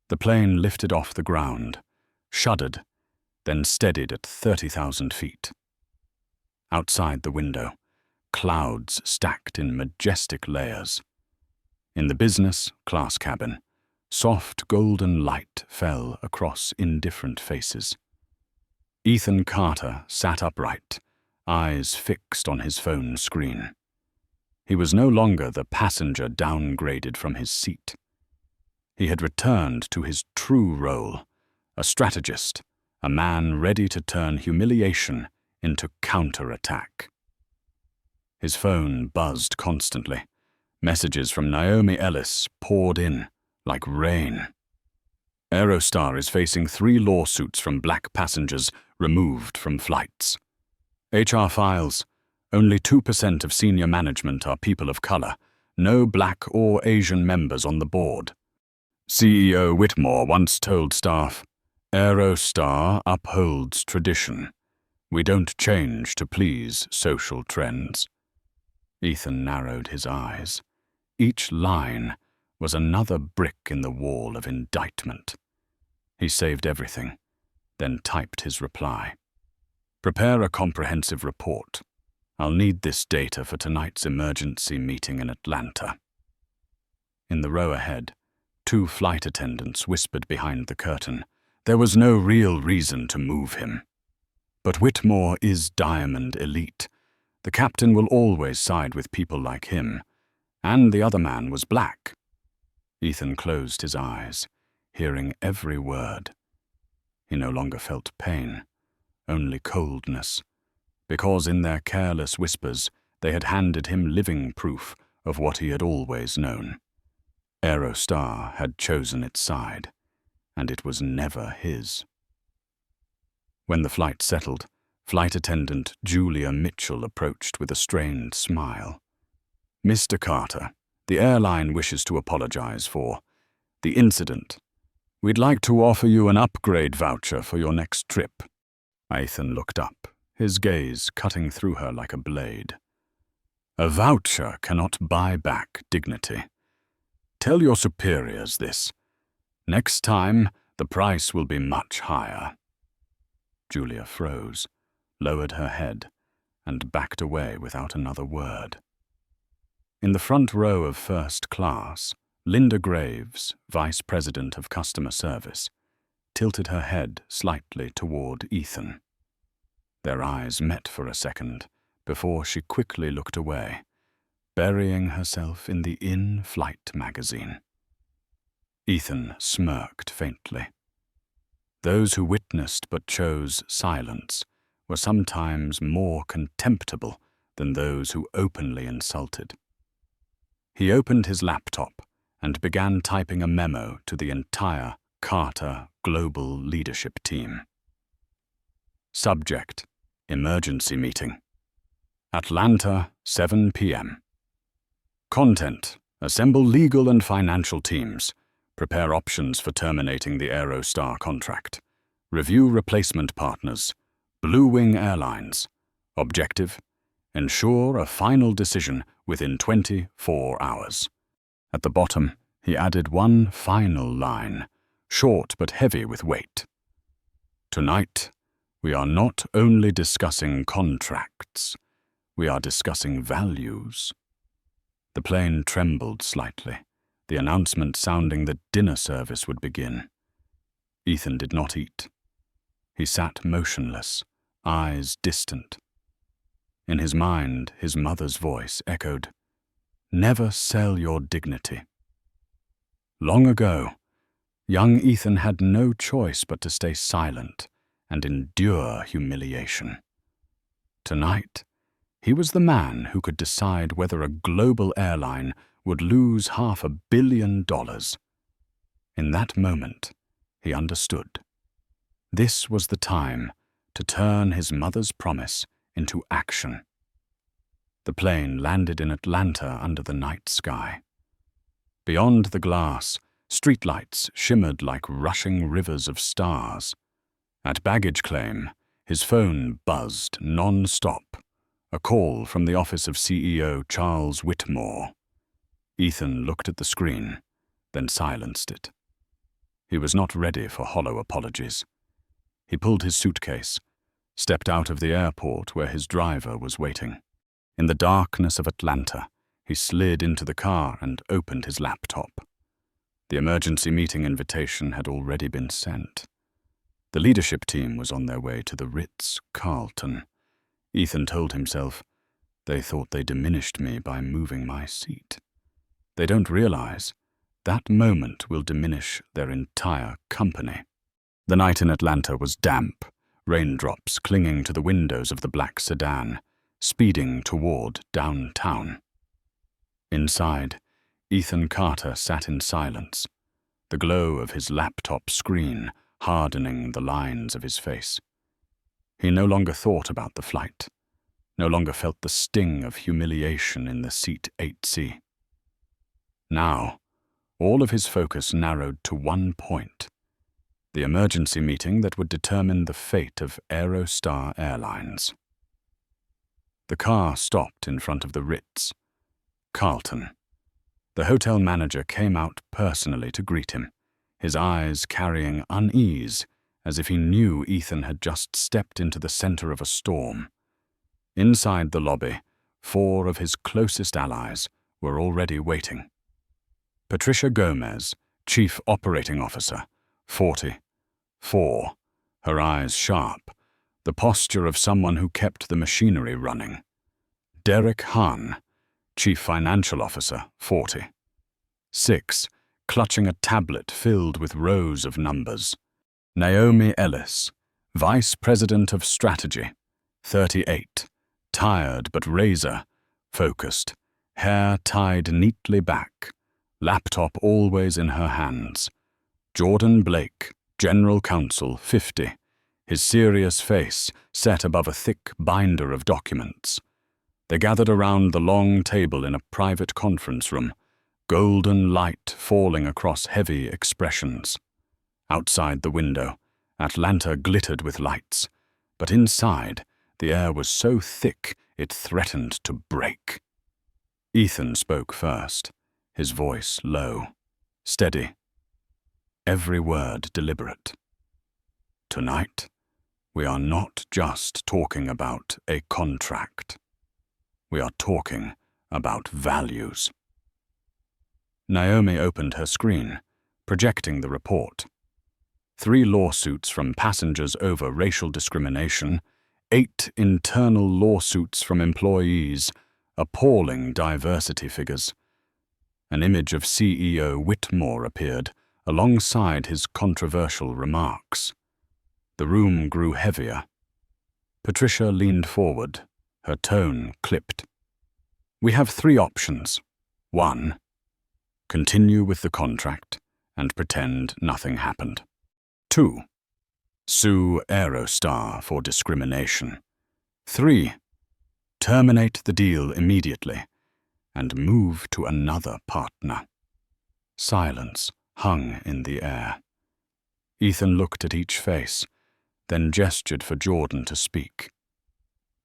The plane lifted off the ground, shuddered, then steadied at 30,000 feet. Outside the window, clouds stacked in majestic layers. In the business class cabin, soft golden light fell across indifferent faces. Ethan Carter sat upright, eyes fixed on his phone screen. He was no longer the passenger downgraded from his seat. He had returned to his true role, a strategist, a man ready to turn humiliation into counterattack. His phone buzzed constantly. Messages from Naomi Ellis poured in like rain. Aerostar is facing 3 lawsuits from black passengers removed from flights. HR files: only 2% of senior management are people of color, no black or Asian members on the board. CEO Whitmore once told staff, "Aerostar upholds tradition. We don't change to please social trends." Ethan narrowed his eyes. Each line was another brick in the wall of indictment. He saved everything, then typed his reply. "Prepare a comprehensive report. I'll need this data for tonight's emergency meeting in Atlanta." In the row ahead, 2 flight attendants whispered behind the curtain. There was no real reason to move him. But Whitmore is diamond elite. The captain will always side with people like him. And the other man was black. Ethan closed his eyes, hearing every word. He no longer felt pain, only coldness, because in their careless whispers they had handed him living proof of what he had always known. Aerostar had chosen its side, and it was never his. When the flight settled, flight attendant Julia Mitchell approached with a strained smile. "Mr. Carter, the airline wishes to apologize for the incident. We'd like to offer you an upgrade voucher for your next trip." Ethan looked up, his gaze cutting through her like a blade. A voucher cannot buy back dignity. Tell your superiors this. Next time, the price will be much higher." Julia froze, lowered her head, and backed away without another word. In the front row of first class, Linda Graves, Vice President of Customer Service, tilted her head slightly toward Ethan. Their eyes met for a second before she quickly looked away, burying herself in the in-flight magazine. Ethan smirked faintly. Those who witnessed but chose silence were sometimes more contemptible than those who openly insulted. He opened his laptop and began typing a memo to the entire Carter Global Leadership Team. Subject: Emergency Meeting. Atlanta, 7 p.m. Content: Assemble legal and financial teams. Prepare options for terminating the Aerostar contract. Review replacement partners. Blue Wing Airlines. Objective: ensure a final decision within 24 hours. At the bottom, he added one final line, short but heavy with weight. Tonight, we are not only discussing contracts, we are discussing values. The plane trembled slightly, the announcement sounding that dinner service would begin. Ethan did not eat. He sat motionless, eyes distant. In his mind, his mother's voice echoed, "Never sell your dignity." Long ago, young Ethan had no choice but to stay silent and endure humiliation. Tonight, he was the man who could decide whether a global airline would lose $500 million. In that moment, he understood. This was the time to turn his mother's promise into action. The plane landed in Atlanta under the night sky. Beyond the glass, streetlights shimmered like rushing rivers of stars. At baggage claim, his phone buzzed non-stop, a call from the office of CEO Charles Whitmore. Ethan looked at the screen, then silenced it. He was not ready for hollow apologies. He pulled his suitcase, stepped out of the airport where his driver was waiting. In the darkness of Atlanta, he slid into the car and opened his laptop. The emergency meeting invitation had already been sent. The leadership team was on their way to the Ritz-Carlton. Ethan told himself, "They thought they diminished me by moving my seat. They don't realize that moment will diminish their entire company." The night in Atlanta was damp, raindrops clinging to the windows of the black sedan, speeding toward downtown. Inside, Ethan Carter sat in silence, the glow of his laptop screen hardening the lines of his face. He no longer thought about the flight, no longer felt the sting of humiliation in the seat 8C. Now, all of his focus narrowed to one point: the emergency meeting that would determine the fate of Aerostar Airlines. The car stopped in front of the Ritz-Carlton. The hotel manager came out personally to greet him, his eyes carrying unease as if he knew Ethan had just stepped into the center of a storm. Inside the lobby, 4 of his closest allies were already waiting. Patricia Gomez, Chief Operating Officer, 44, her eyes sharp, the posture of someone who kept the machinery running. Derek Hahn, Chief Financial Officer, 46, clutching a tablet filled with rows of numbers. Naomi Ellis, Vice President of Strategy, 38, tired but razor-focused, hair tied neatly back, laptop always in her hands. Jordan Blake, General Counsel, 50, his serious face set above a thick binder of documents. They gathered around the long table in a private conference room, golden light falling across heavy expressions. Outside the window, Atlanta glittered with lights, but inside, the air was so thick it threatened to break. Ethan spoke first, his voice low, steady, every word deliberate. Tonight, we are not just talking about a contract. We are talking about values. Naomi opened her screen, projecting the report. 3 lawsuits from passengers over racial discrimination, 8 internal lawsuits from employees, appalling diversity figures. An image of CEO Whitmore appeared alongside his controversial remarks. The room grew heavier. Patricia leaned forward, her tone clipped. We have 3 options. 1. Continue with the contract and pretend nothing happened. 2. Sue Aerostar for discrimination. 3. Terminate the deal immediately and move to another partner. Silence hung in the air. Ethan looked at each face, then gestured for Jordan to speak.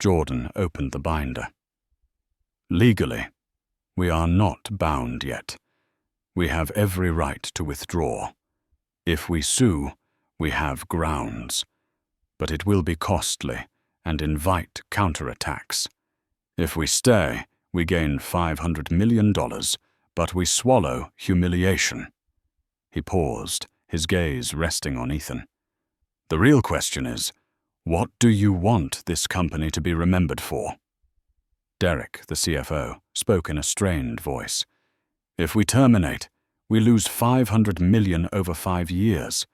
Jordan opened the binder. Legally, we are not bound yet. We have every right to withdraw. If we sue, we have grounds. But it will be costly and invite counterattacks. If we stay, we gain $500 million, but we swallow humiliation. He paused, his gaze resting on Ethan. The real question is, what do you want this company to be remembered for? Derek, the CFO, spoke in a strained voice. If we terminate, we lose $500 million over 5 years.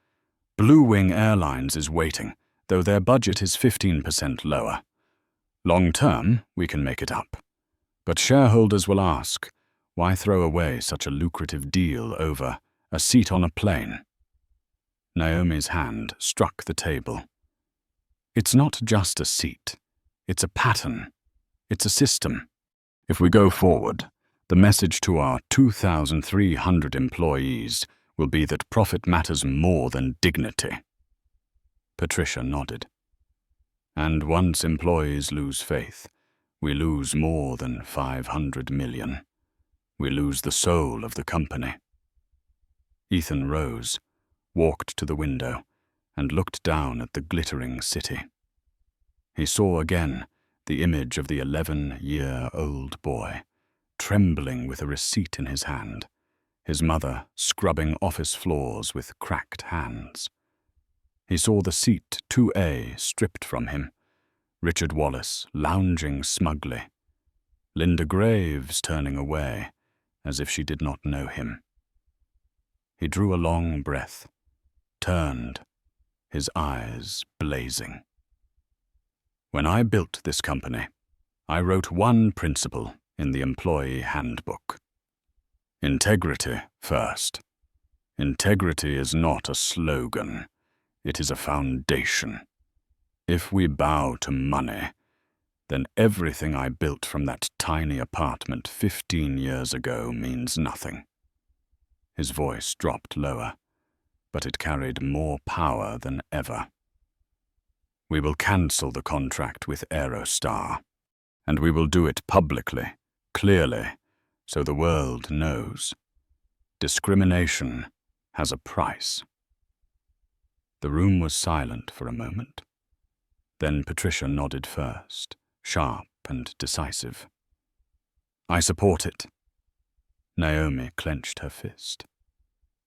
Blue Wing Airlines is waiting, though their budget is 15% lower. Long term, we can make it up. But shareholders will ask, why throw away such a lucrative deal over a seat on a plane? Naomi's hand struck the table. It's not just a seat. It's a pattern. It's a system. If we go forward, the message to our 2,300 employees will be that profit matters more than dignity. Patricia nodded. And once employees lose faith, we lose more than $500 million. We lose the soul of the company. Ethan rose, walked to the window, and looked down at the glittering city. He saw again the image of the 11-year-old boy, trembling with a receipt in his hand, his mother scrubbing office floors with cracked hands. He saw the seat 2A stripped from him, Richard Wallace lounging smugly, Linda Graves turning away as if she did not know him. He drew a long breath, turned, his eyes blazing. When I built this company, I wrote one principle in the employee handbook. Integrity first. Integrity is not a slogan. It is a foundation. If we bow to money, then everything I built from that tiny apartment 15 years ago means nothing. His voice dropped lower, but it carried more power than ever. We will cancel the contract with Aerostar, and we will do it publicly, clearly, so the world knows. Discrimination has a price. The room was silent for a moment. Then Patricia nodded first, sharp and decisive. I support it. Naomi clenched her fist.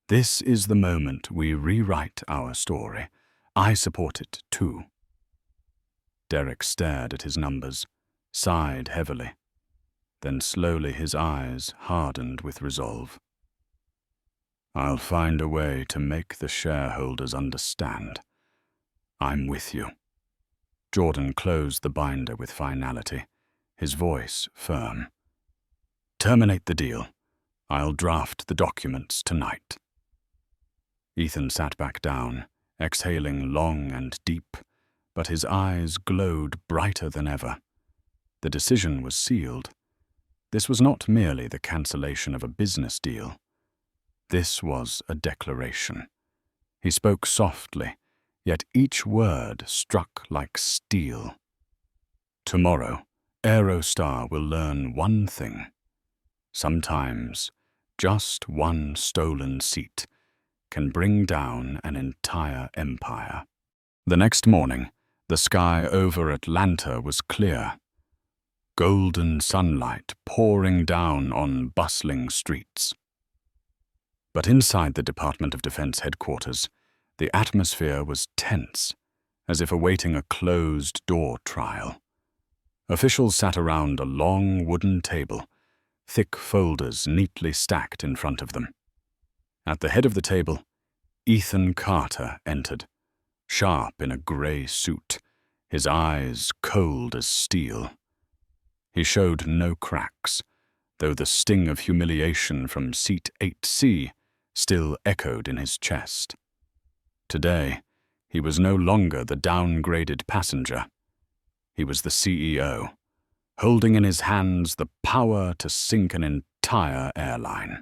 This is the moment we rewrite our story. I support it too. Derek stared at his numbers, sighed heavily. Then slowly his eyes hardened with resolve. I'll find a way to make the shareholders understand. I'm with you. Jordan closed the binder with finality, his voice firm. Terminate the deal. I'll draft the documents tonight. Ethan sat back down, exhaling long and deep, but his eyes glowed brighter than ever. The decision was sealed. This was not merely the cancellation of a business deal. This was a declaration. He spoke softly, yet each word struck like steel. Tomorrow, Aerostar will learn one thing. Sometimes, just one stolen seat can bring down an entire empire. The next morning, the sky over Atlanta was clear, golden sunlight pouring down on bustling streets. But inside the Department of Defense headquarters, the atmosphere was tense, as if awaiting a closed-door trial. Officials sat around a long wooden table, thick folders neatly stacked in front of them. At the head of the table, Ethan Carter entered, sharp in a gray suit, his eyes cold as steel. He showed no cracks, though the sting of humiliation from seat 8C still echoed in his chest. Today, he was no longer the downgraded passenger. He was the CEO, holding in his hands the power to sink an entire airline.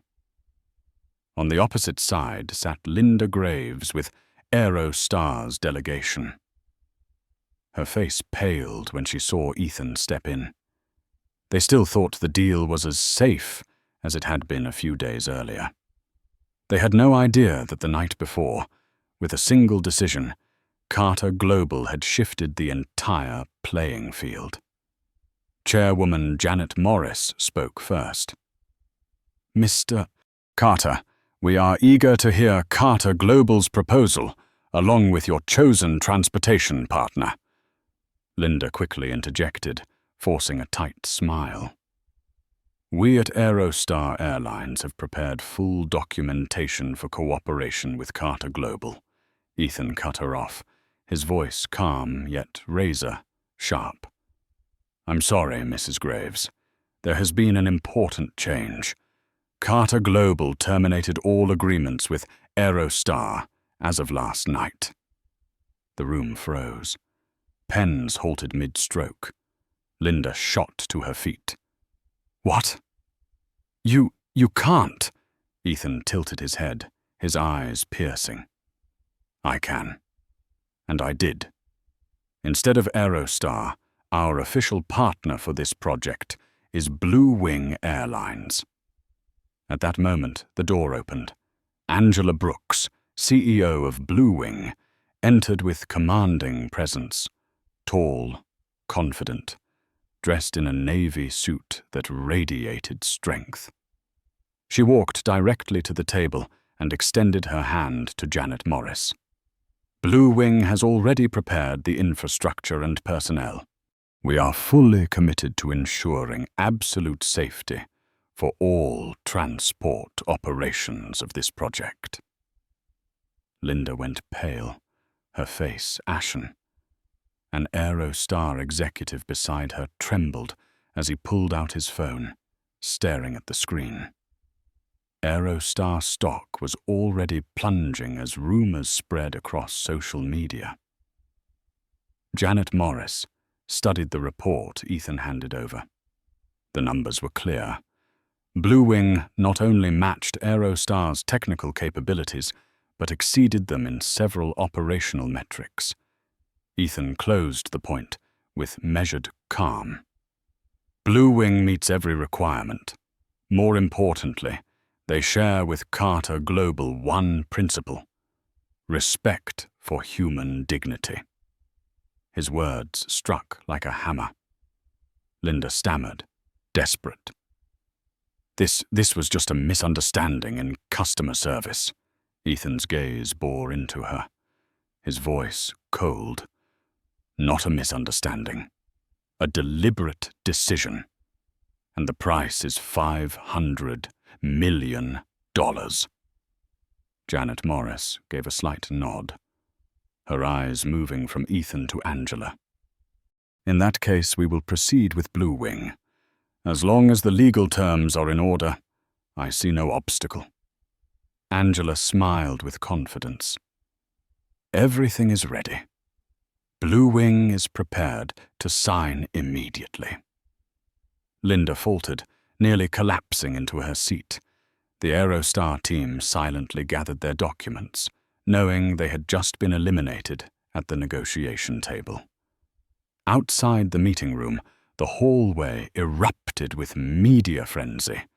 On the opposite side sat Linda Graves with Aerostar's delegation. Her face paled when she saw Ethan step in. They still thought the deal was as safe as it had been a few days earlier. They had no idea that the night before, with a single decision, Carter Global had shifted the entire playing field. Chairwoman Janet Morris spoke first. "Mr. Carter, we are eager to hear Carter Global's proposal, along with your chosen transportation partner." Linda quickly interjected, forcing a tight smile. "We at Aerostar Airlines have prepared full documentation for cooperation with Carter Global." Ethan cut her off, his voice calm yet razor-sharp. "I'm sorry, Mrs. Graves. There has been an important change. Carter Global terminated all agreements with Aerostar as of last night." The room froze. Pens halted mid-stroke. Linda shot to her feet. "What? You can't." Ethan tilted his head, his eyes piercing. "I can. And I did. Instead of Aerostar, our official partner for this project is Blue Wing Airlines." At that moment, the door opened. Angela Brooks, CEO of Blue Wing, entered with commanding presence, tall, confident, dressed in a navy suit that radiated strength. She walked directly to the table and extended her hand to Janet Morris. "Blue Wing has already prepared the infrastructure and personnel. We are fully committed to ensuring absolute safety for all transport operations of this project." Linda went pale, her face ashen. An Aerostar executive beside her trembled as he pulled out his phone, staring at the screen. Aerostar stock was already plunging as rumors spread across social media. Janet Morris studied the report Ethan handed over. The numbers were clear. Blue Wing not only matched Aerostar's technical capabilities, but exceeded them in several operational metrics. Ethan closed the point with measured calm. "Blue Wing meets every requirement. More importantly, they share with Carter Global one principle: respect for human dignity." His words struck like a hammer. Linda stammered, desperate. This was just a misunderstanding in customer service." Ethan's gaze bore into her, his voice cold. "Not a misunderstanding. A deliberate decision. And the price is $500 million. Janet Morris gave a slight nod, her eyes moving from Ethan to Angela. "In that case, we will proceed with Blue Wing. As long as the legal terms are in order, I see no obstacle." Angela smiled with confidence. "Everything is ready. Blue Wing is prepared to sign immediately." Linda faltered, nearly collapsing into her seat. The Aerostar team silently gathered their documents, knowing they had just been eliminated at the negotiation table. Outside the meeting room, the hallway erupted with media frenzy.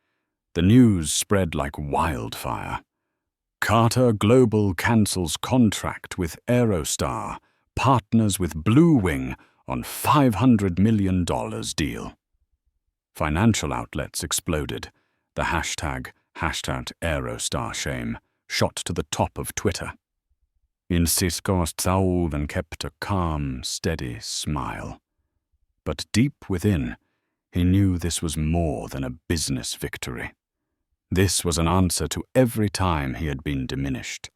The news spread like wildfire. Carter Global cancels contract with Aerostar, partners with Blue Wing on $500 million deal. Financial outlets exploded. The hashtag #AerostarShame shot to the top of Twitter. Cisco Saúl kept a calm, steady smile. But deep within, he knew this was more than a business victory. This was an answer to every time he had been diminished,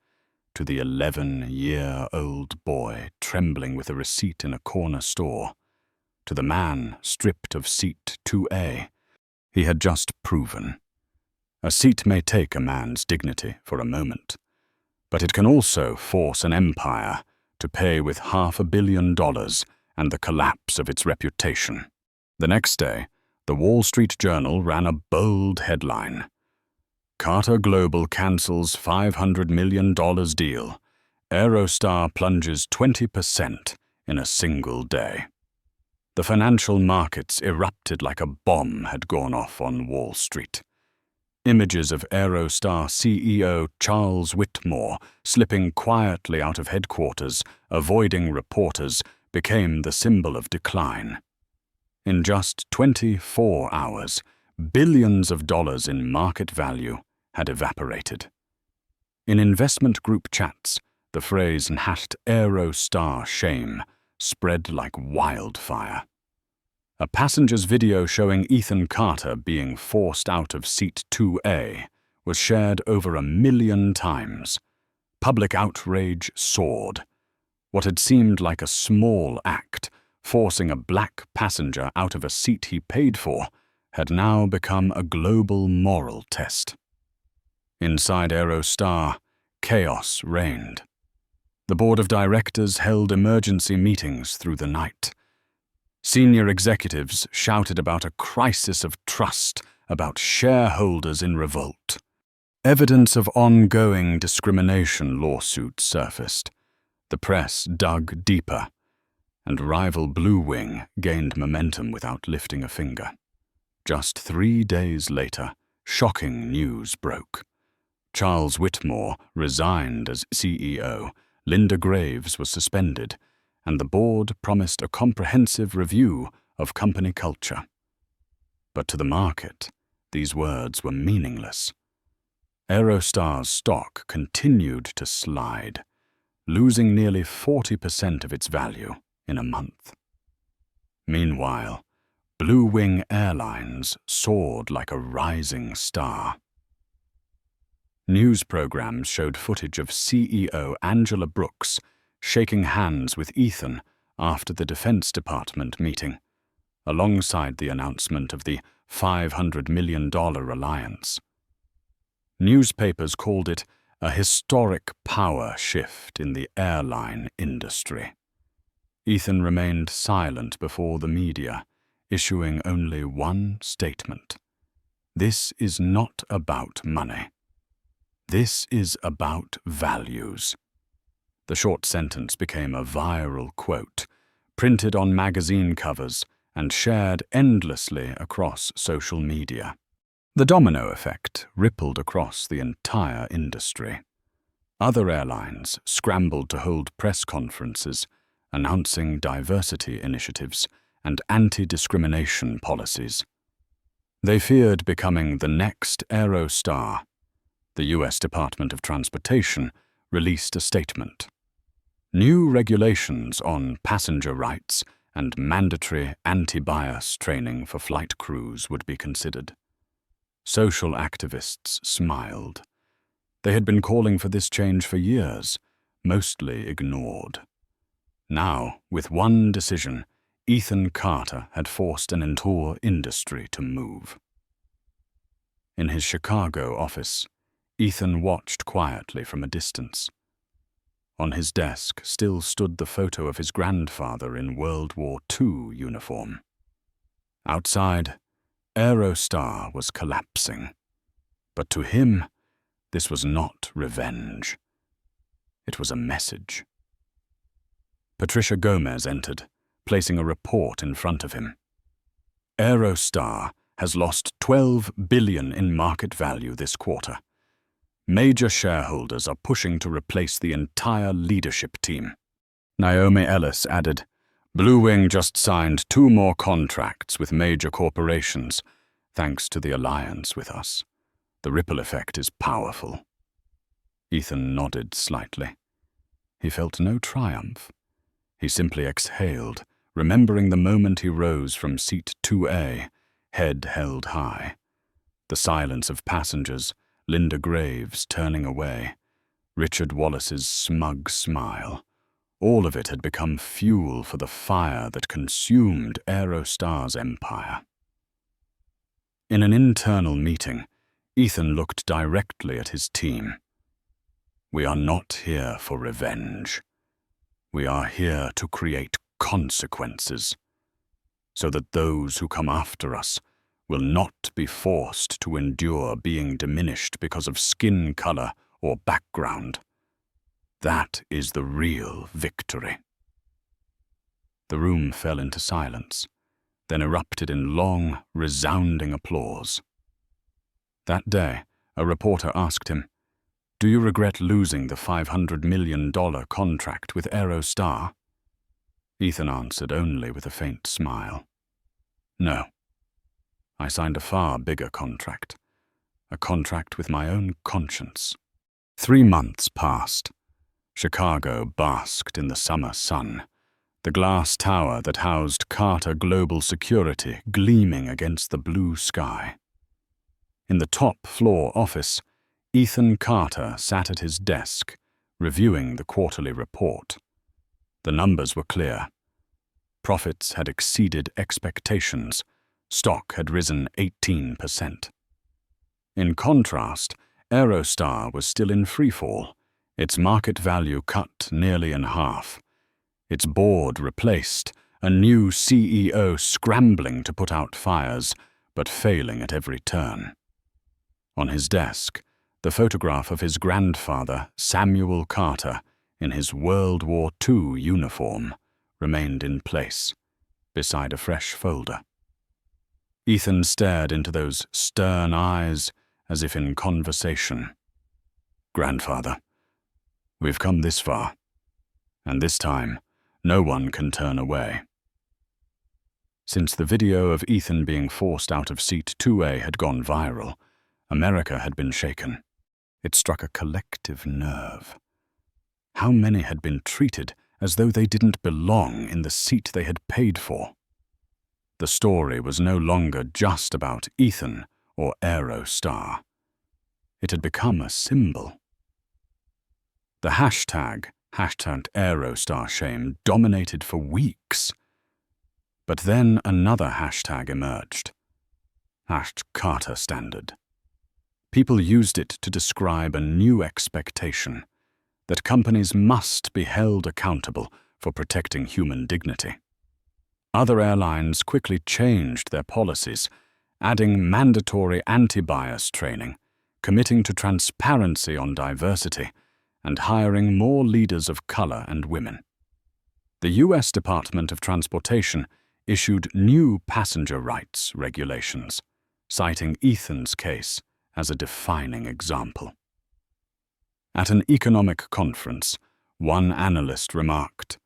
to the 11-year-old boy trembling with a receipt in a corner store, to the man stripped of seat 2A. He had just proven. A seat may take a man's dignity for a moment, but it can also force an empire to pay with $500 million and the collapse of its reputation. The next day, the Wall Street Journal ran a bold headline. Carter Global cancels $500 million deal. Aerostar plunges 20% in a single day. The financial markets erupted like a bomb had gone off on Wall Street. Images of Aerostar CEO Charles Whitmore slipping quietly out of headquarters, avoiding reporters, became the symbol of decline. In just 24 hours, billions of dollars in market value had evaporated. In investment group chats, the phrase #AerostarShame spread like wildfire. A passenger's video showing Ethan Carter being forced out of seat 2A was shared over 1 million times. Public outrage soared. What had seemed like a small act, forcing a black passenger out of a seat he paid for, had now become a global moral test. Inside Aerostar, chaos reigned. The board of directors held emergency meetings through the night. Senior executives shouted about a crisis of trust, about shareholders in revolt. Evidence of ongoing discrimination lawsuits surfaced. The press dug deeper, and rival Blue Wing gained momentum without lifting a finger. Just 3 days later, shocking news broke. Charles Whitmore resigned as CEO, Linda Graves was suspended, and the board promised a comprehensive review of company culture. But to the market, these words were meaningless. Aerostar's stock continued to slide, losing nearly 40% of its value in a month. Meanwhile, Blue Wing Airlines soared like a rising star. News programs showed footage of CEO Angela Brooks shaking hands with Ethan after the Defense Department meeting, alongside the announcement of the $500 million alliance. Newspapers called it a historic power shift in the airline industry. Ethan remained silent before the media, issuing only one statement. This is not about money. This is about values. The short sentence became a viral quote, printed on magazine covers and shared endlessly across social media. The domino effect rippled across the entire industry. Other airlines scrambled to hold press conferences announcing diversity initiatives and anti-discrimination policies. They feared becoming the next Aerostar. The U.S. Department of Transportation released a statement. New regulations on passenger rights and mandatory anti-bias training for flight crews would be considered. Social activists smiled. They had been calling for this change for years, mostly ignored. Now, with one decision, Ethan Carter had forced an entire industry to move. In his Chicago office, Ethan watched quietly from a distance. On his desk still stood the photo of his grandfather in World War II uniform. Outside, Aerostar was collapsing. But to him, this was not revenge. It was a message. Patricia Gomez entered, placing a report in front of him. Aerostar has lost $12 billion in market value this quarter. Major shareholders are pushing to replace the entire leadership team. Naomi Ellis added, Blue Wing just signed 2 more contracts with major corporations, thanks to the alliance with us. The ripple effect is powerful. Ethan nodded slightly. He felt no triumph. He simply exhaled, remembering the moment he rose from seat 2A, head held high. The silence of passengers, Linda Graves turning away, Richard Wallace's smug smile. All of it had become fuel for the fire that consumed Aerostar's empire. In an internal meeting, Ethan looked directly at his team. We are not here for revenge. We are here to create consequences, so that those who come after us will not be forced to endure being diminished because of skin color or background. That is the real victory. The room fell into silence, then erupted in long, resounding applause. That day, a reporter asked him, Do you regret losing the $500 million contract with Aerostar? Ethan answered only with a faint smile. No. I signed a far bigger contract, a contract with my own conscience. 3 months passed. Chicago basked in the summer sun, the glass tower that housed Carter Global Security gleaming against the blue sky. In the top-floor office, Ethan Carter sat at his desk, reviewing the quarterly report. The numbers were clear. Profits had exceeded expectations. Stock had risen 18%. In contrast, Aerostar was still in freefall, its market value cut nearly in half, its board replaced, a new CEO scrambling to put out fires, but failing at every turn. On his desk, the photograph of his grandfather, Samuel Carter, in his World War II uniform, remained in place, beside a fresh folder. Ethan stared into those stern eyes as if in conversation. Grandfather, we've come this far, and this time, no one can turn away. Since the video of Ethan being forced out of seat 2A had gone viral, America had been shaken. It struck a collective nerve. How many had been treated as though they didn't belong in the seat they had paid for? The story was no longer just about Ethan or Aerostar. It had become a symbol. The hashtag #AerostarShame dominated for weeks. But then another hashtag emerged. #CarterStandard. People used it to describe a new expectation, that companies must be held accountable for protecting human dignity. Other airlines quickly changed their policies, adding mandatory anti-bias training, committing to transparency on diversity, and hiring more leaders of color and women. The U.S. Department of Transportation issued new passenger rights regulations, citing Ethan's case as a defining example. At an economic conference, one analyst remarked,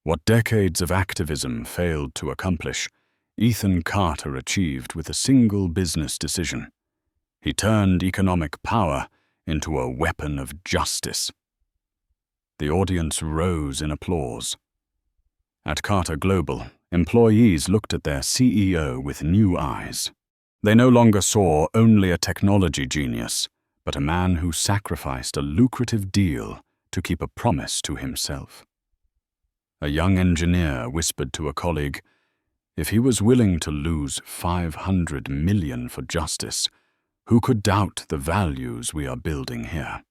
"What decades of activism failed to accomplish, Ethan Carter achieved with a single business decision. He turned economic power into a weapon of justice." The audience rose in applause. At Carter Global, employees looked at their CEO with new eyes. They no longer saw only a technology genius, but a man who sacrificed a lucrative deal to keep a promise to himself. A young engineer whispered to a colleague, "If he was willing to lose $500 million for justice, who could doubt the values we are building here?"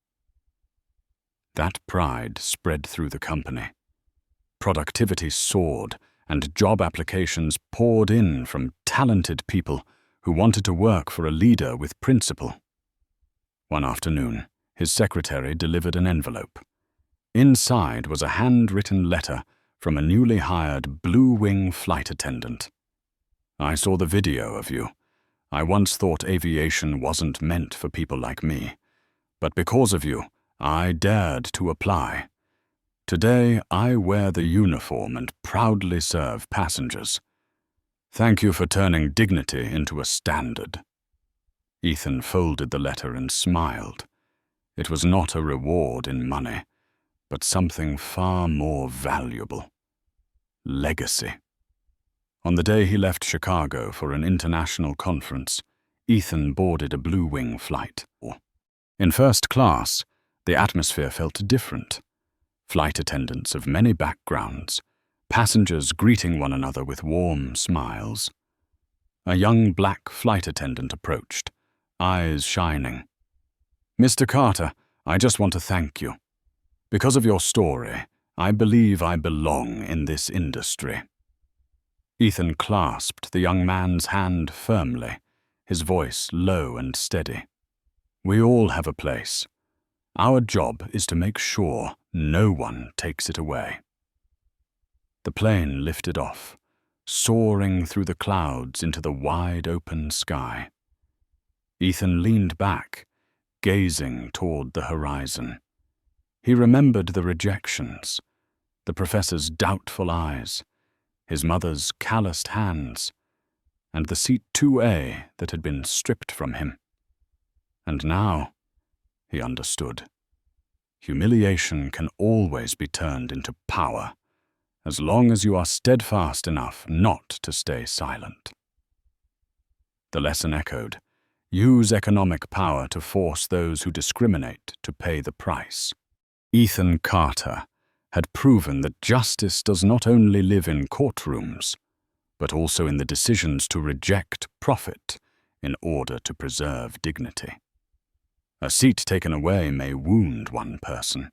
That pride spread through the company. Productivity soared, and job applications poured in from talented people who wanted to work for a leader with principle. One afternoon, his secretary delivered an envelope. Inside was a handwritten letter from a newly hired Blue Wing flight attendant. "I saw the video of you. I once thought aviation wasn't meant for people like me, but because of you, I dared to apply. Today, I wear the uniform and proudly serve passengers. Thank you for turning dignity into a standard." Ethan folded the letter and smiled. It was not a reward in money, but something far more valuable: legacy. On the day he left Chicago for an international conference, Ethan boarded a Blue Wing flight. In first class, the atmosphere felt different. Flight attendants of many backgrounds, passengers greeting one another with warm smiles. A young black flight attendant approached, eyes shining. "Mr. Carter, I just want to thank you. Because of your story, I believe I belong in this industry." Ethan clasped the young man's hand firmly, his voice low and steady. "We all have a place. Our job is to make sure no one takes it away." The plane lifted off, soaring through the clouds into the wide open sky. Ethan leaned back, gazing toward the horizon. He remembered the rejections, the professor's doubtful eyes, his mother's calloused hands, and the seat 2A that had been stripped from him. And now, he understood. Humiliation can always be turned into power, as long as you are steadfast enough not to stay silent. The lesson echoed: use economic power to force those who discriminate to pay the price. Ethan Carter had proven that justice does not only live in courtrooms, but also in the decisions to reject profit in order to preserve dignity. A seat taken away may wound one person,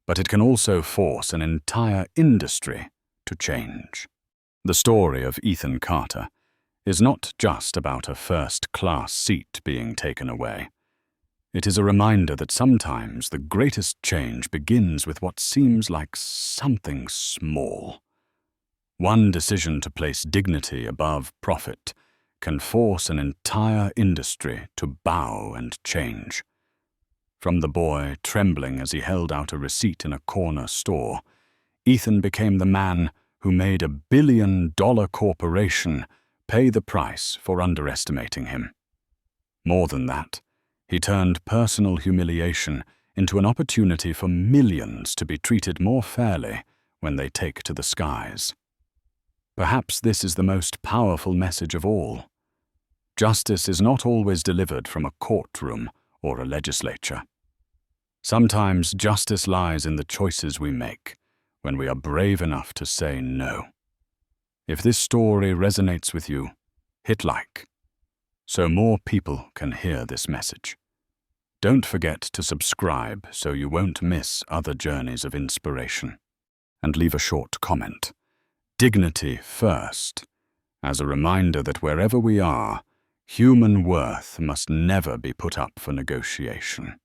but it can also force an entire industry to change. The story of Ethan Carter is not just about a first-class seat being taken away. It is a reminder that sometimes the greatest change begins with what seems like something small. One decision to place dignity above profit can force an entire industry to bow and change. From the boy trembling as he held out a receipt in a corner store, Ethan became the man who made $1 billion corporation pay the price for underestimating him. More than that, he turned personal humiliation into an opportunity for millions to be treated more fairly when they take to the skies. Perhaps this is the most powerful message of all. Justice is not always delivered from a courtroom or a legislature. Sometimes justice lies in the choices we make when we are brave enough to say no. If this story resonates with you, hit like, so more people can hear this message. Don't forget to subscribe so you won't miss other journeys of inspiration. And leave a short comment. Dignity first, as a reminder that wherever we are, human worth must never be put up for negotiation.